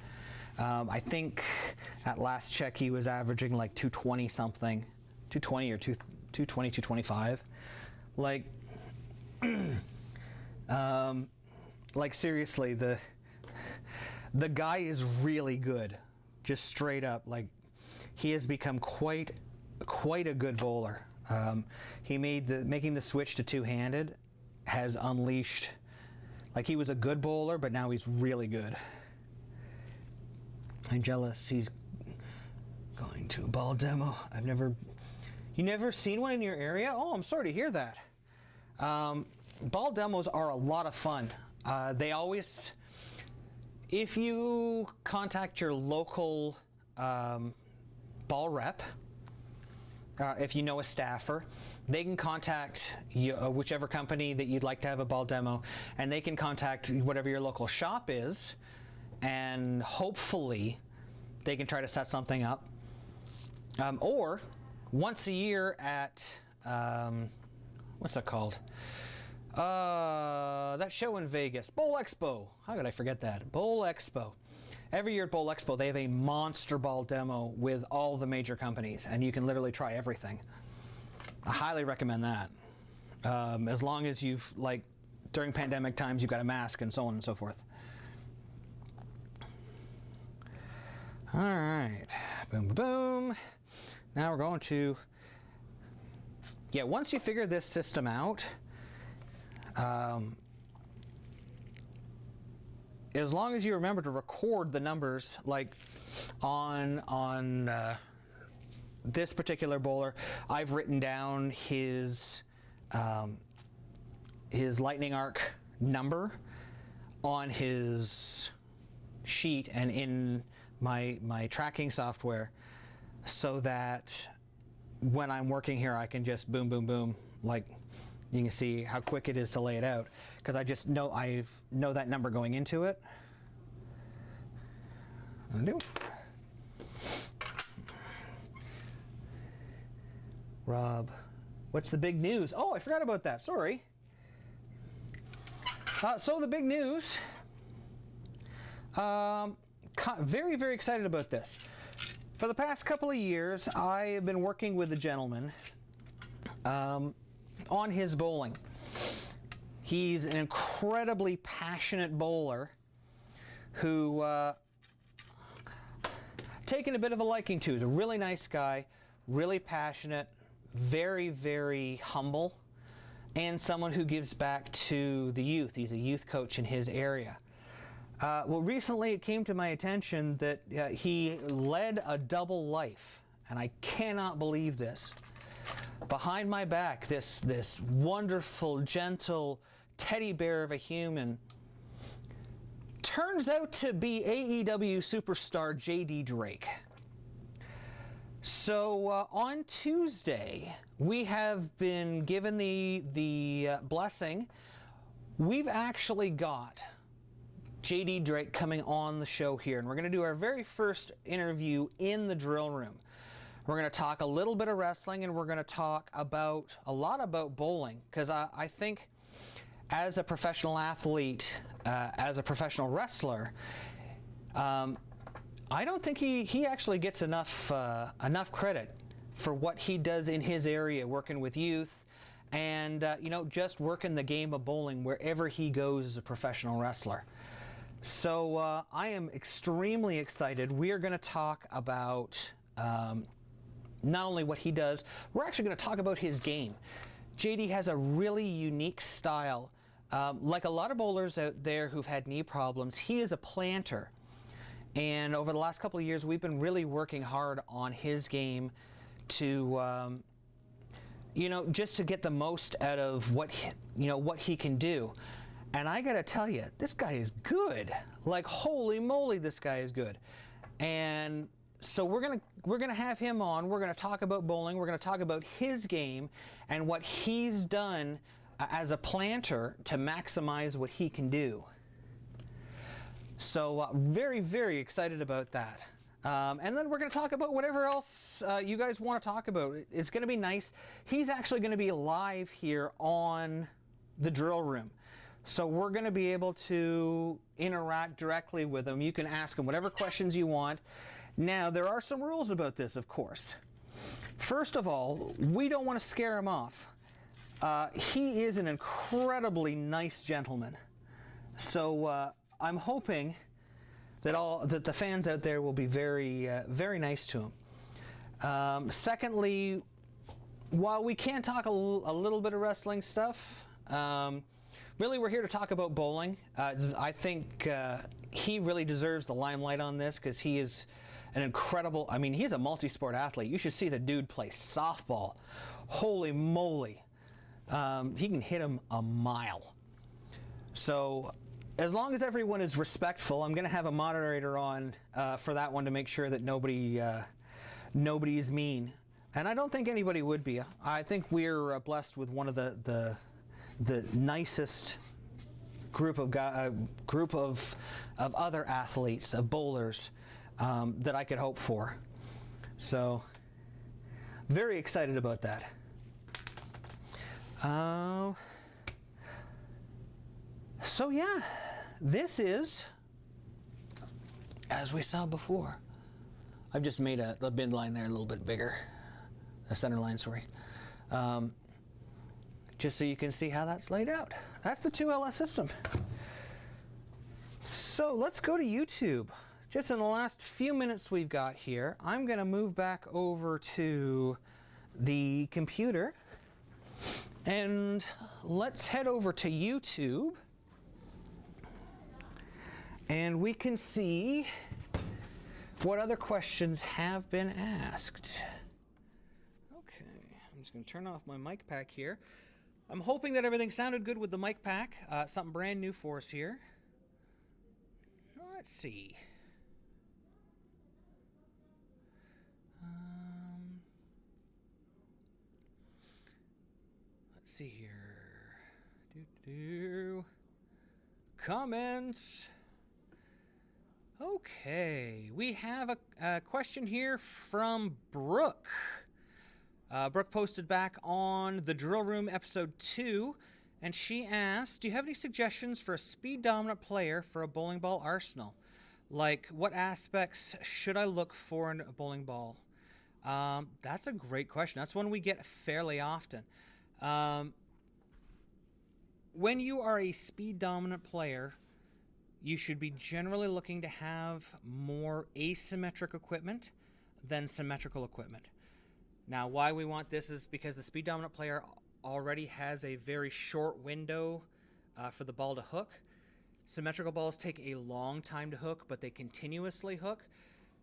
I think at last check he was averaging like 220 something, 220 or 220, 225. Like, like seriously, the guy is really good, just straight up. Like, he has become quite a good bowler. Making the switch to two-handed has unleashed. Like, he was a good bowler, but now he's really good. I'm jealous. He's going to a ball demo. You never seen one in your area? Oh, I'm sorry to hear that. Ball demos are a lot of fun. They always, if you contact your local ball rep if you know a staffer, they can contact you, whichever company that you'd like to have a ball demo, and they can contact whatever your local shop is, and hopefully they can try to set something up. Or once a year at, what's that called? That show in Vegas, Bowl Expo. How could I forget that? Bowl Expo. Every year at Bowl Expo, they have a monster ball demo with all the major companies, and you can literally try everything. I highly recommend that. As long as you've, like, during pandemic times, you've got a mask and so on and so forth. All right, boom, boom, boom. Now we're going to, yeah, once you figure this system out, as long as you remember to record the numbers, like on this particular bowler, I've written down his lightning arc number on his sheet and in my tracking software, so that when I'm working here, I can just boom, boom, boom, like you can see how quick it is to lay it out, because I just know I know that number going into it. Undo. Rob, what's the big news? Oh, I forgot about that. Sorry. So the big news. Very, very excited about this. For the past couple of years, I have been working with a gentleman on his bowling. He's an incredibly passionate bowler who taken a bit of a liking to. He's a really nice guy, really passionate, very, very humble, and someone who gives back to the youth. He's a youth coach in his area. Well, recently it came to my attention that he led a double life, and I cannot believe this. Behind my back, this wonderful, gentle teddy bear of a human turns out to be AEW superstar JD Drake. So on Tuesday, we have been given the blessing. We've actually got JD Drake coming on the show here, and we're going to do our very first interview in the drill room. We're going to talk a little bit of wrestling, and we're going to talk a lot about bowling, because I think as a professional athlete, as a professional wrestler, I don't think he actually gets enough credit for what he does in his area, working with youth, and just working the game of bowling wherever he goes as a professional wrestler. So I am extremely excited. We are going to talk about not only what he does, we're actually going to talk about his game. JD has a really unique style. Like a lot of bowlers out there who've had knee problems, he is a planter. And over the last couple of years, we've been really working hard on his game to, just to get the most out of what he can do. And I gotta tell you, this guy is good. Like, holy moly, this guy is good. And so we're gonna have him on. We're gonna talk about bowling. We're gonna talk about his game and what he's done as a planter to maximize what he can do. So very, very excited about that. And then we're going to talk about whatever else you guys want to talk about. It's going to be nice. He's actually going to be live here on the drill room. So we're going to be able to interact directly with him. You can ask him whatever questions you want. Now, there are some rules about this, of course. First of all, we don't want to scare him off. He is an incredibly nice gentleman. So I'm hoping that the fans out there will be very, very nice to him. Secondly, while we can talk a little bit of wrestling stuff, really we're here to talk about bowling. I think he really deserves the limelight on this, because he is an incredible, he's a multi-sport athlete. You should see the dude play softball. Holy moly. He can hit him a mile. So as long as everyone is respectful, I'm going to have a moderator on for that one to make sure that nobody is mean. And I don't think anybody would be. I think we're blessed with one of the nicest group of other athletes, of bowlers, that I could hope for. So very excited about that. So yeah, this is, as we saw before. I've just made the bid line there a little bit bigger. A center line, sorry. Just so you can see how that's laid out. That's the 2LS system. So let's go to YouTube. Just in the last few minutes we've got here, I'm going to move back over to the computer and let's head over to YouTube and we can see what other questions have been asked. Okay, I'm just going to turn off my mic pack here. I'm hoping that everything sounded good with the mic pack. Something brand new for us here. Let's see. Let's see here. Comments. Okay, we have a question here from Brooke. Brooke posted back on the Drill Room episode 2, and she asked, do you have any suggestions for a speed-dominant player for a bowling ball arsenal? Like, what aspects should I look for in a bowling ball? That's a great question. That's one we get fairly often. When you are a speed-dominant player, you should be generally looking to have more asymmetric equipment than symmetrical equipment. Now, why we want this is because the speed dominant player already has a very short window for the ball to hook. Symmetrical balls take a long time to hook, but they continuously hook.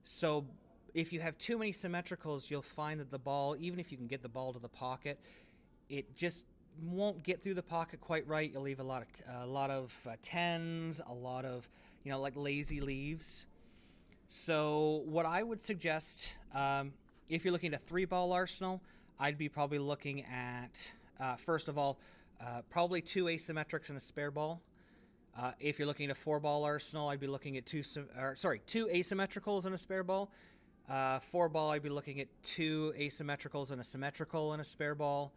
So if you have too many symmetricals, you'll find that the ball, even if you can get the ball to the pocket, it just won't get through the pocket quite right. You'll leave a lot of tens, a lot of, like lazy leaves. So what I would suggest, if you're looking at a 3-ball arsenal, I'd be probably looking at, first of all, probably 2 asymmetrics and a spare ball. If you're looking at a 4-ball arsenal, I'd be looking at 2 asymmetricals and a spare ball. 4-ball, I'd be looking at 2 asymmetricals and a symmetrical and a spare ball.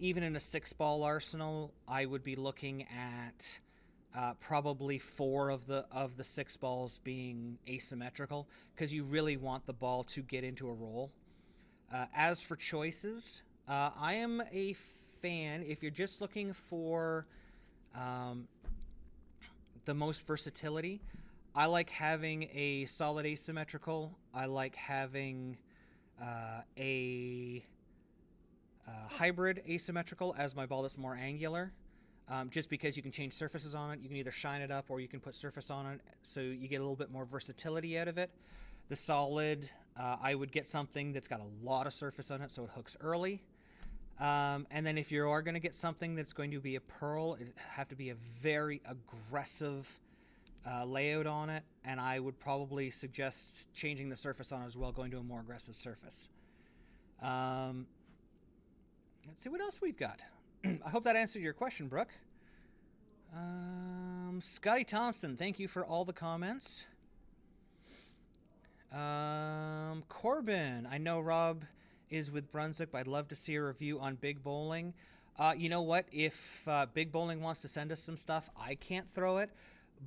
Even in a 6-ball arsenal, I would be looking at probably 4 of the 6 balls being asymmetrical, because you really want the ball to get into a roll. As for choices, I am a fan, if you're just looking for the most versatility, I like having a solid asymmetrical. I like having a hybrid asymmetrical as my ball that's more angular, just because you can change surfaces on it. You can either shine it up or you can put surface on it, so you get a little bit more versatility out of it. The solid, I would get something that's got a lot of surface on it so it hooks early. And then if you are going to get something that's going to be a pearl, it have to be a very aggressive layout on it, and I would probably suggest changing the surface on it as well, going to a more aggressive surface. Let's see what else we've got. I hope that answered your question, Brooke. Scotty Thompson, thank you for all the comments. Corbin, I know Rob is with Brunswick, but I'd love to see a review on Big Bowling. You know what? If Big Bowling wants to send us some stuff, I can't throw it,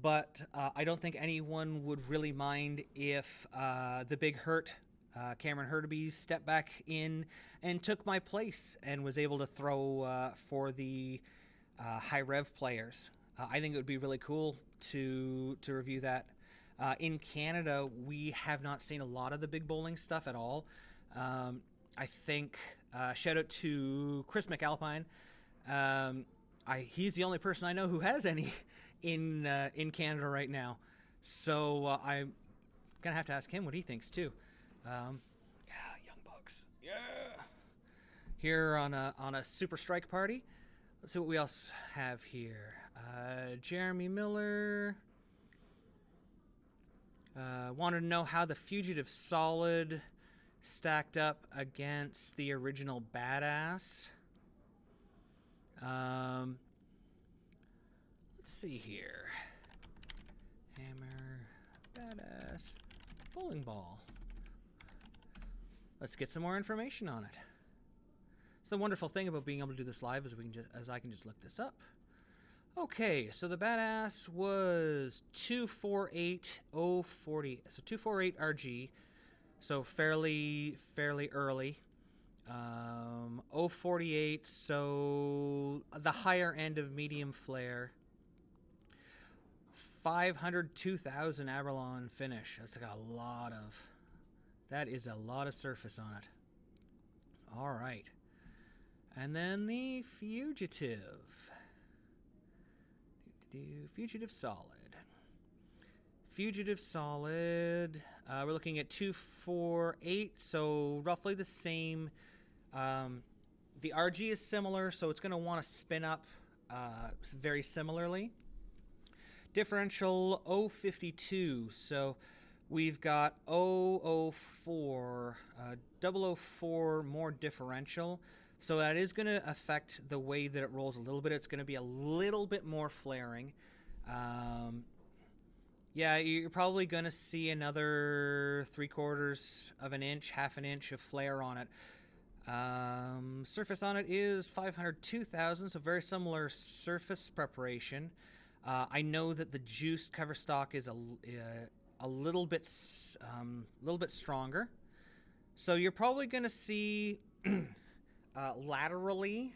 but I don't think anyone would really mind if the Big Hurt, Cameron Hurtubise, stepped back in and took my place and was able to throw for the high rev players. I think it would be really cool to review that. In Canada, we have not seen a lot of the Big Bowling stuff at all. I think, shout out to Chris McAlpine. He's the only person I know who has any in Canada right now. So I'm going to have to ask him what he thinks too. Yeah, Young Bucks. Yeah. Here on a Super Strike Party. Let's see what we else have here. Jeremy Miller wanted to know how the Fugitive Solid stacked up against the original Badass. Let's see here. Hammer, Badass, bowling ball. Let's get some more information on it. So the wonderful thing about being able to do this live is I can just look this up. Okay, so the Badass was 248040, so 248 RG, so fairly early. 048, so the higher end of medium flare. 500 2000 Aberlon finish. That's like a lot of. That is a lot of surface on it. All right. And then the Fugitive. Fugitive Solid. Fugitive Solid. We're looking at 248, so roughly the same. The RG is similar, so it's going to want to spin up very similarly. Differential 052, so we've got 004, 004 more differential. So that is going to affect the way that it rolls a little bit. It's going to be a little bit more flaring. Yeah, you're probably going to see another 3/4 of an inch, half an inch of flare on it. Surface on it is 500 2000, so very similar surface preparation. I know that the juiced cover stock is a little bit stronger, so you're probably going to see laterally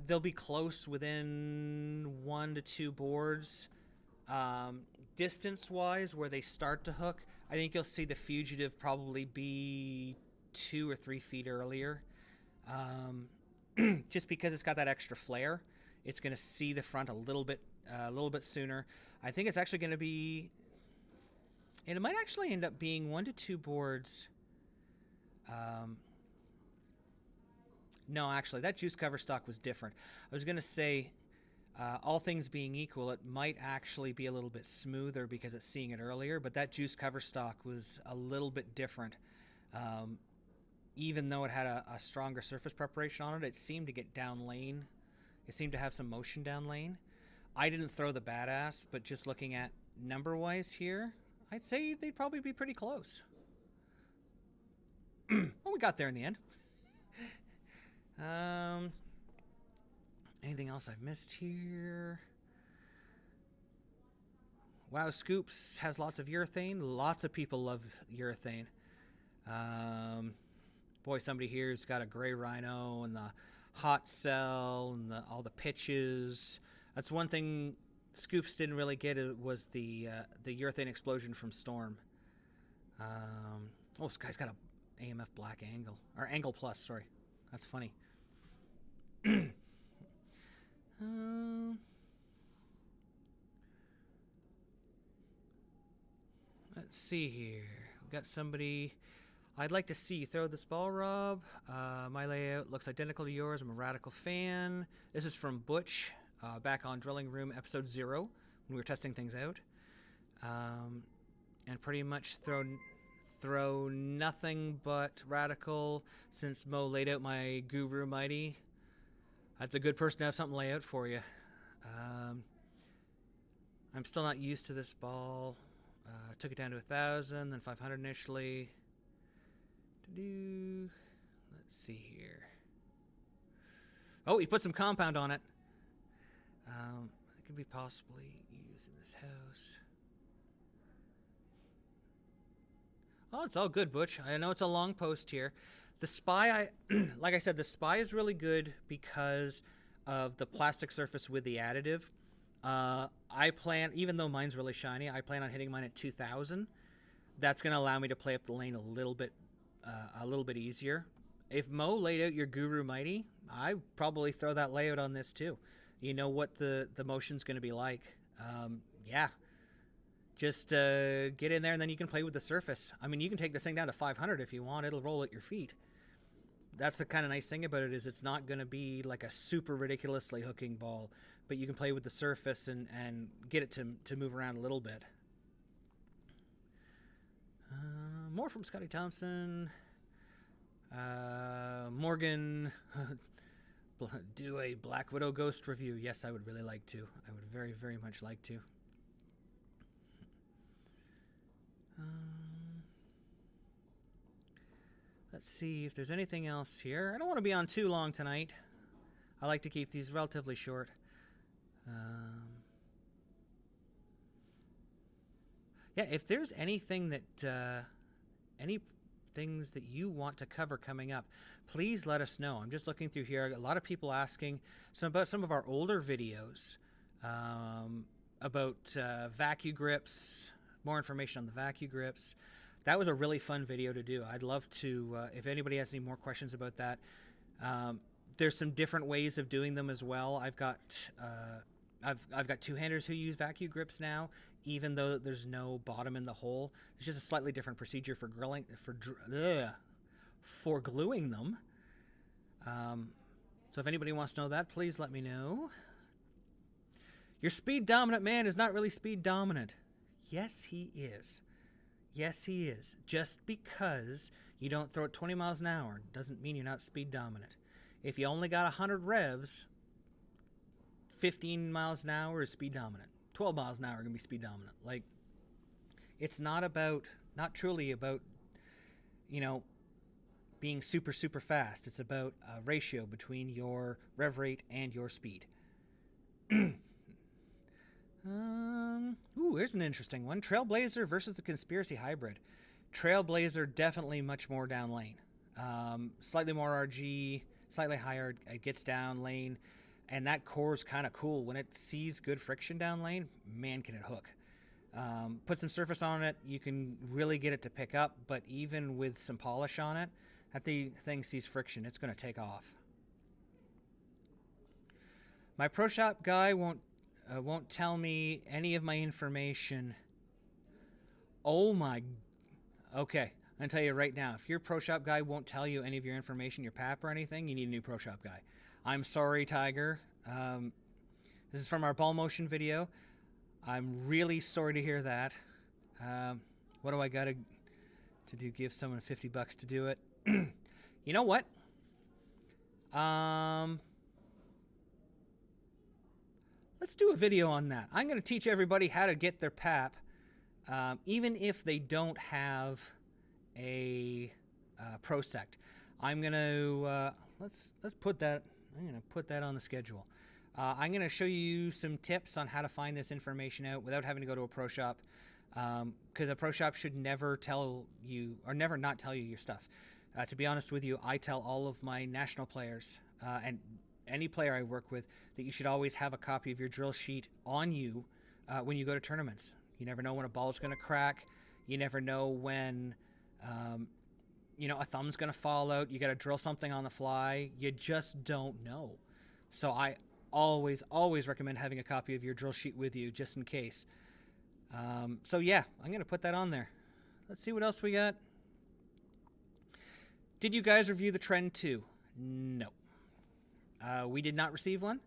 they'll be close within 1 to 2 boards. Distance-wise, where they start to hook, I think you'll see the Fugitive probably be 2 or 3 feet earlier, just because it's got that extra flare. It's going to see the front a little bit sooner. I think it's actually going to be, and it might actually end up being 1 to 2 boards. No, actually, that juice cover stock was different. I was going to say, all things being equal, it might actually be a little bit smoother because it's seeing it earlier, but that juice cover stock was a little bit different. Even though it had a stronger surface preparation on it, it seemed to get down lane. It seemed to have some motion down lane. I didn't throw the Badass, but just looking at number-wise here, I'd say they'd probably be pretty close. Well, we got there in the end. Anything else I've missed here? Wow, Scoops has lots of urethane. Lots of people love urethane. Boy, somebody here's got a gray rhino and the hot cell and all the pitches. That's one thing Scoops didn't really get. It was the urethane explosion from Storm. Oh, this guy's got a AMF black angle, or angle plus. Sorry, that's funny. Let's see here. We've got somebody. I'd like to see you throw this ball, Rob. My layout looks identical to yours. I'm a radical fan. This is from Butch, back on Drilling Room episode 0 when we were testing things out. And pretty much throw nothing but radical since Mo laid out my Guru Mighty. That's a good person to have something lay out for you. I'm still not used to this ball. Took it down to 1,000, then 500 initially. Let's see here. Oh, he put some compound on it. It could be possibly used in this house. Oh, it's all good, Butch. I know it's a long post here. The Spy, like I said, the Spy is really good because of the plastic surface with the additive. I plan, even though mine's really shiny, I plan on hitting mine at 2,000. That's going to allow me to play up the lane a little bit easier. If Mo laid out your Guru Mighty, I'd probably throw that layout on this too. You know what the motion's going to be like. Yeah. Just get in there and then you can play with the surface. I mean, you can take this thing down to 500 if you want. It'll roll at your feet. That's the kind of nice thing about it, is it's not going to be like a super ridiculously hooking ball, but you can play with the surface and get it to move around a little bit. More from Scotty Thompson. Morgan, do a Black Widow Ghost review. Yes, I would really like to. I would very, very much like to. Let's see if there's anything else here. I don't want to be on too long tonight. I like to keep these relatively short. Yeah, if there's anything that, any things that you want to cover coming up, please let us know. I'm just looking through here. A lot of people asking about some of our older videos about vacuum grips, more information on the vacuum grips. That was a really fun video to do. I'd love to, if anybody has any more questions about that. There's some different ways of doing them as well. I've got two-handers who use vacuum grips now, even though there's no bottom in the hole. It's just a slightly different procedure for gluing them. So if anybody wants to know that, please let me know. Your speed dominant man is not really speed dominant. Yes, he is. Yes, he is. Just because you don't throw it 20 miles an hour doesn't mean you're not speed dominant. If you only got 100 revs, 15 miles an hour is speed dominant. 12 miles an hour is going to be speed dominant. Like, it's not truly about, being super, super fast. It's about a ratio between your rev rate and your speed. Here's an interesting one. Trailblazer versus the Conspiracy Hybrid. Trailblazer definitely much more down lane. Slightly more RG, slightly higher. It gets down lane. And that core is kind of cool. When it sees good friction down lane, man, can it hook. Put some surface on it, you can really get it to pick up. But even with some polish on it, that the thing sees friction, it's going to take off. My Pro Shop guy won't tell me any of my information. Oh my. Okay, I'm going to tell you right now. If your Pro Shop guy won't tell you any of your information, your PAP or anything, you need a new Pro Shop guy. I'm sorry, Tiger. This is from our ball motion video. I'm really sorry to hear that. What do I got to do? Give someone $50 to do it? You know what? Let's do a video on that. I'm going to teach everybody how to get their PAP, even if they don't have a prosect. I'm going to let's put that. I'm going to put that on the schedule. I'm going to show you some tips on how to find this information out without having to go to a pro shop, because a pro shop should never tell you or never not tell you your stuff. To be honest with you, I tell all of my national players and any player I work with that you should always have a copy of your drill sheet on you when you go to tournaments. You never know when a ball is going to crack. You never know when a thumb's going to fall out. You got to drill something on the fly. You just don't know. So I always recommend having a copy of your drill sheet with you just in case. So yeah, I'm going to put that on there. Let's see what else we got. Did you guys review the Trend 2? No. We did not receive one.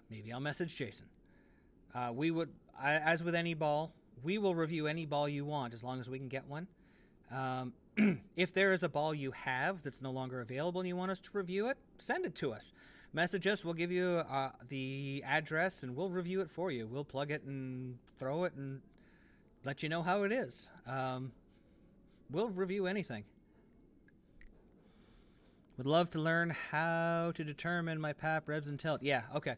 Maybe I'll message Jason. We would, as with any ball, we will review any ball you want as long as we can get one. If there is a ball you have that's no longer available and you want us to review it, send it to us. Message us. We'll give you the address and we'll review it for you. We'll plug it and throw it and let you know how it is. We'll review anything. Would love to learn how to determine my PAP, revs, and tilt. Yeah, okay.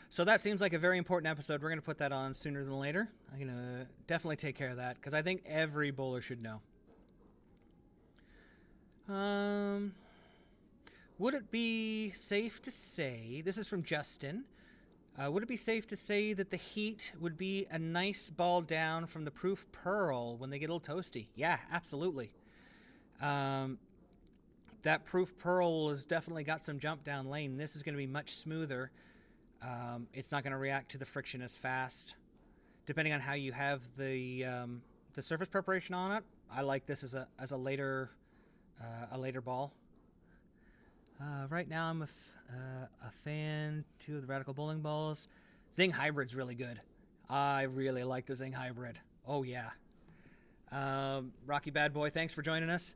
So that seems like a very important episode. We're going to put that on sooner than later. I'm going to definitely take care of that because I think every bowler should know. Would it be safe to say, this is from Justin, would it be safe to say that the heat would be a nice ball down from the Proof Pearl when they get a little toasty? Yeah, absolutely. That Proof Pearl has definitely got some jump down lane. This is going to be much smoother. It's not going to react to the friction as fast. Depending on how you have the surface preparation on it, I like this as a later ball. Right now I'm a fan too of the Radical Bowling balls. Zing Hybrid's really good. I really like the Zing Hybrid. Oh yeah. Rocky Bad Boy, thanks for joining us.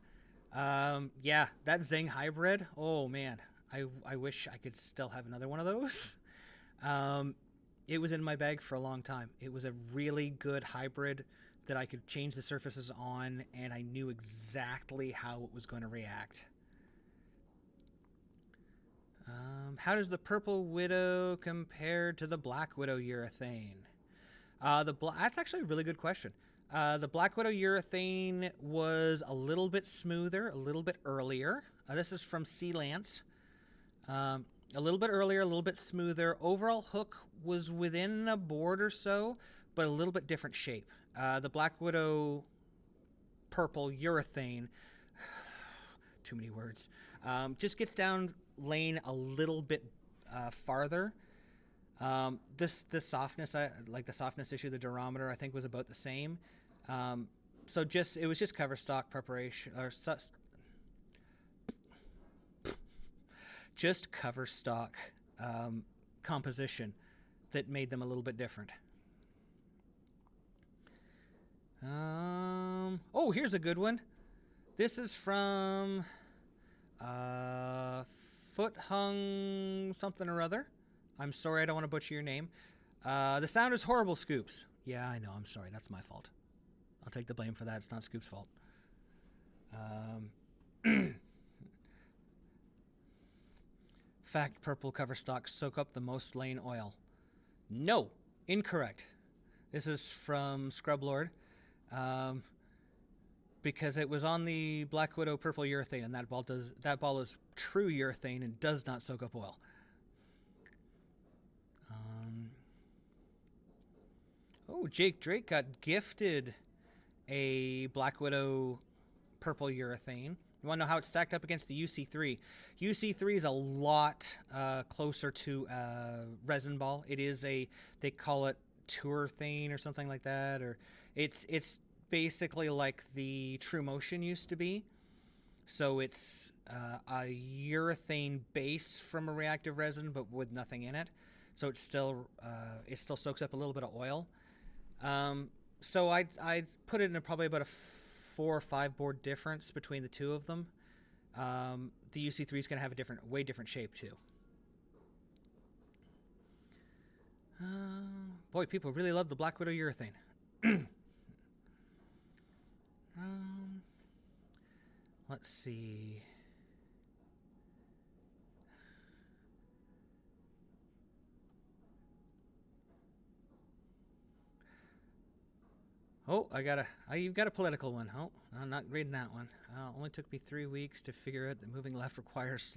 Yeah, that Zing hybrid. Oh man, I wish I could still have another one of those. It was in my bag for a long time. It was a really good hybrid that I could change the surfaces on, and I knew exactly how it was going to react. How does the Purple Widow compare to the Black Widow urethane? That's actually a really good question. The Black Widow urethane was a little bit smoother, a little bit earlier. This is from Sea Lance. A little bit earlier, a little bit smoother. Overall hook was within a board or so, but a little bit different shape. The Black Widow purple urethane, too many words, just gets down lane a little bit farther. The softness, like the softness issue, the durometer, I think was about the same. So it was just cover stock preparation, or just cover stock composition that made them a little bit different. Oh, here's a good one. This is from Foot Hung something or other. I'm sorry, I don't want to butcher your name. The sound is horrible, Scoops. Yeah, I know, I'm sorry, that's my fault. I'll take the blame for that, it's not Scoop's fault. Fact, purple cover stocks soak up the most lane oil. No, incorrect. This is from Scrub Lord. Because it was on the Black Widow purple urethane, and that ball is true urethane and does not soak up oil. Oh, Jake Drake got gifted a Black Widow purple urethane. You want to know how it's stacked up against the UC3? UC3 is a lot closer to resin ball. It is they call it Tourthane or something like that, or it's basically like the True Motion used to be. So it's a urethane base from a reactive resin, but with nothing in it. So it still soaks up a little bit of oil. So I put it in probably about a 4 or 5 board difference between the two of them. The UC3 is going to have a way different shape too. Boy, people really love the Black Widow urethane. Let's see. Oh, you've got a political one. Oh, I'm not reading that one. Only took me 3 weeks to figure out that moving left requires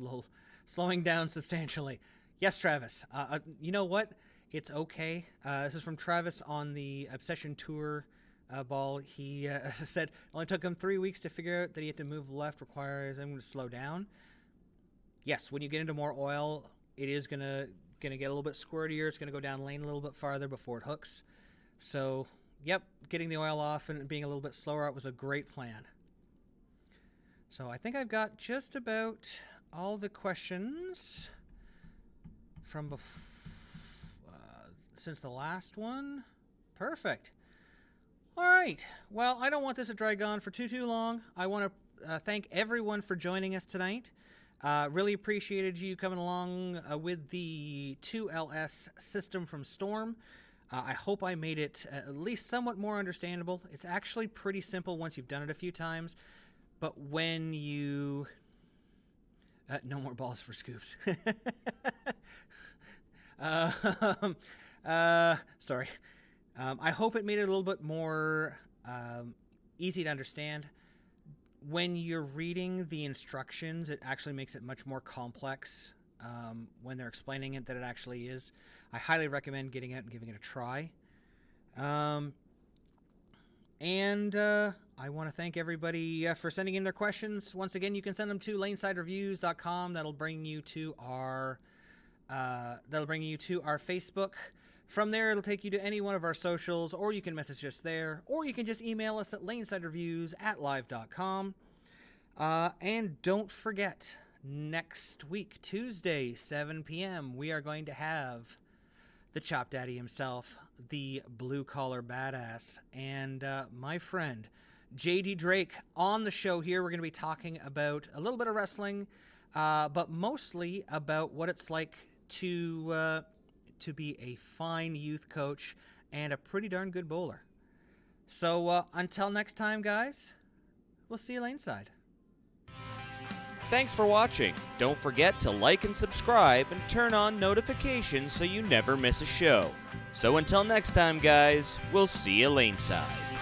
slowing down substantially. Yes, Travis. You know what? It's okay. This is from Travis on the Obsession Tour ball. He said it only took him 3 weeks to figure out that he had to move left requires him to slow down. Yes, when you get into more oil, it is gonna get a little bit squirtier. It's gonna go down lane a little bit farther before it hooks. So, yep, getting the oil off and being a little bit slower, it was a great plan. So I think I've got just about all the questions from since the last one. Perfect. All right. Well, I don't want this to drag on for too long. I want to thank everyone for joining us tonight. Really appreciated you coming along with the 2LS system from Storm. I hope I made it at least somewhat more understandable. It's actually pretty simple once you've done it a few times. But when you... no more balls for Scoops. Sorry. I hope it made it a little bit more easy to understand. When you're reading the instructions, it actually makes it much more complex when they're explaining it than it actually is. I highly recommend getting it and giving it a try. I want to thank everybody for sending in their questions. Once again, you can send them to laneside-reviews.com. That'll bring you to our Facebook. From there, it'll take you to any one of our socials, or you can message us there, or you can just email us at lanesidereviews@live.com. And don't forget, next week, Tuesday, 7 p.m., we are going to have the Chop Daddy himself, the blue-collar badass, and my friend, JD Drake on the show here. We're going to be talking about a little bit of wrestling, but mostly about what it's like to be a fine youth coach and a pretty darn good bowler. So until next time, guys, we'll see you laneside.
Thanks for watching. Don't forget to like and subscribe and turn on notifications so you never miss a show. So until next time, guys, we'll see you laneside.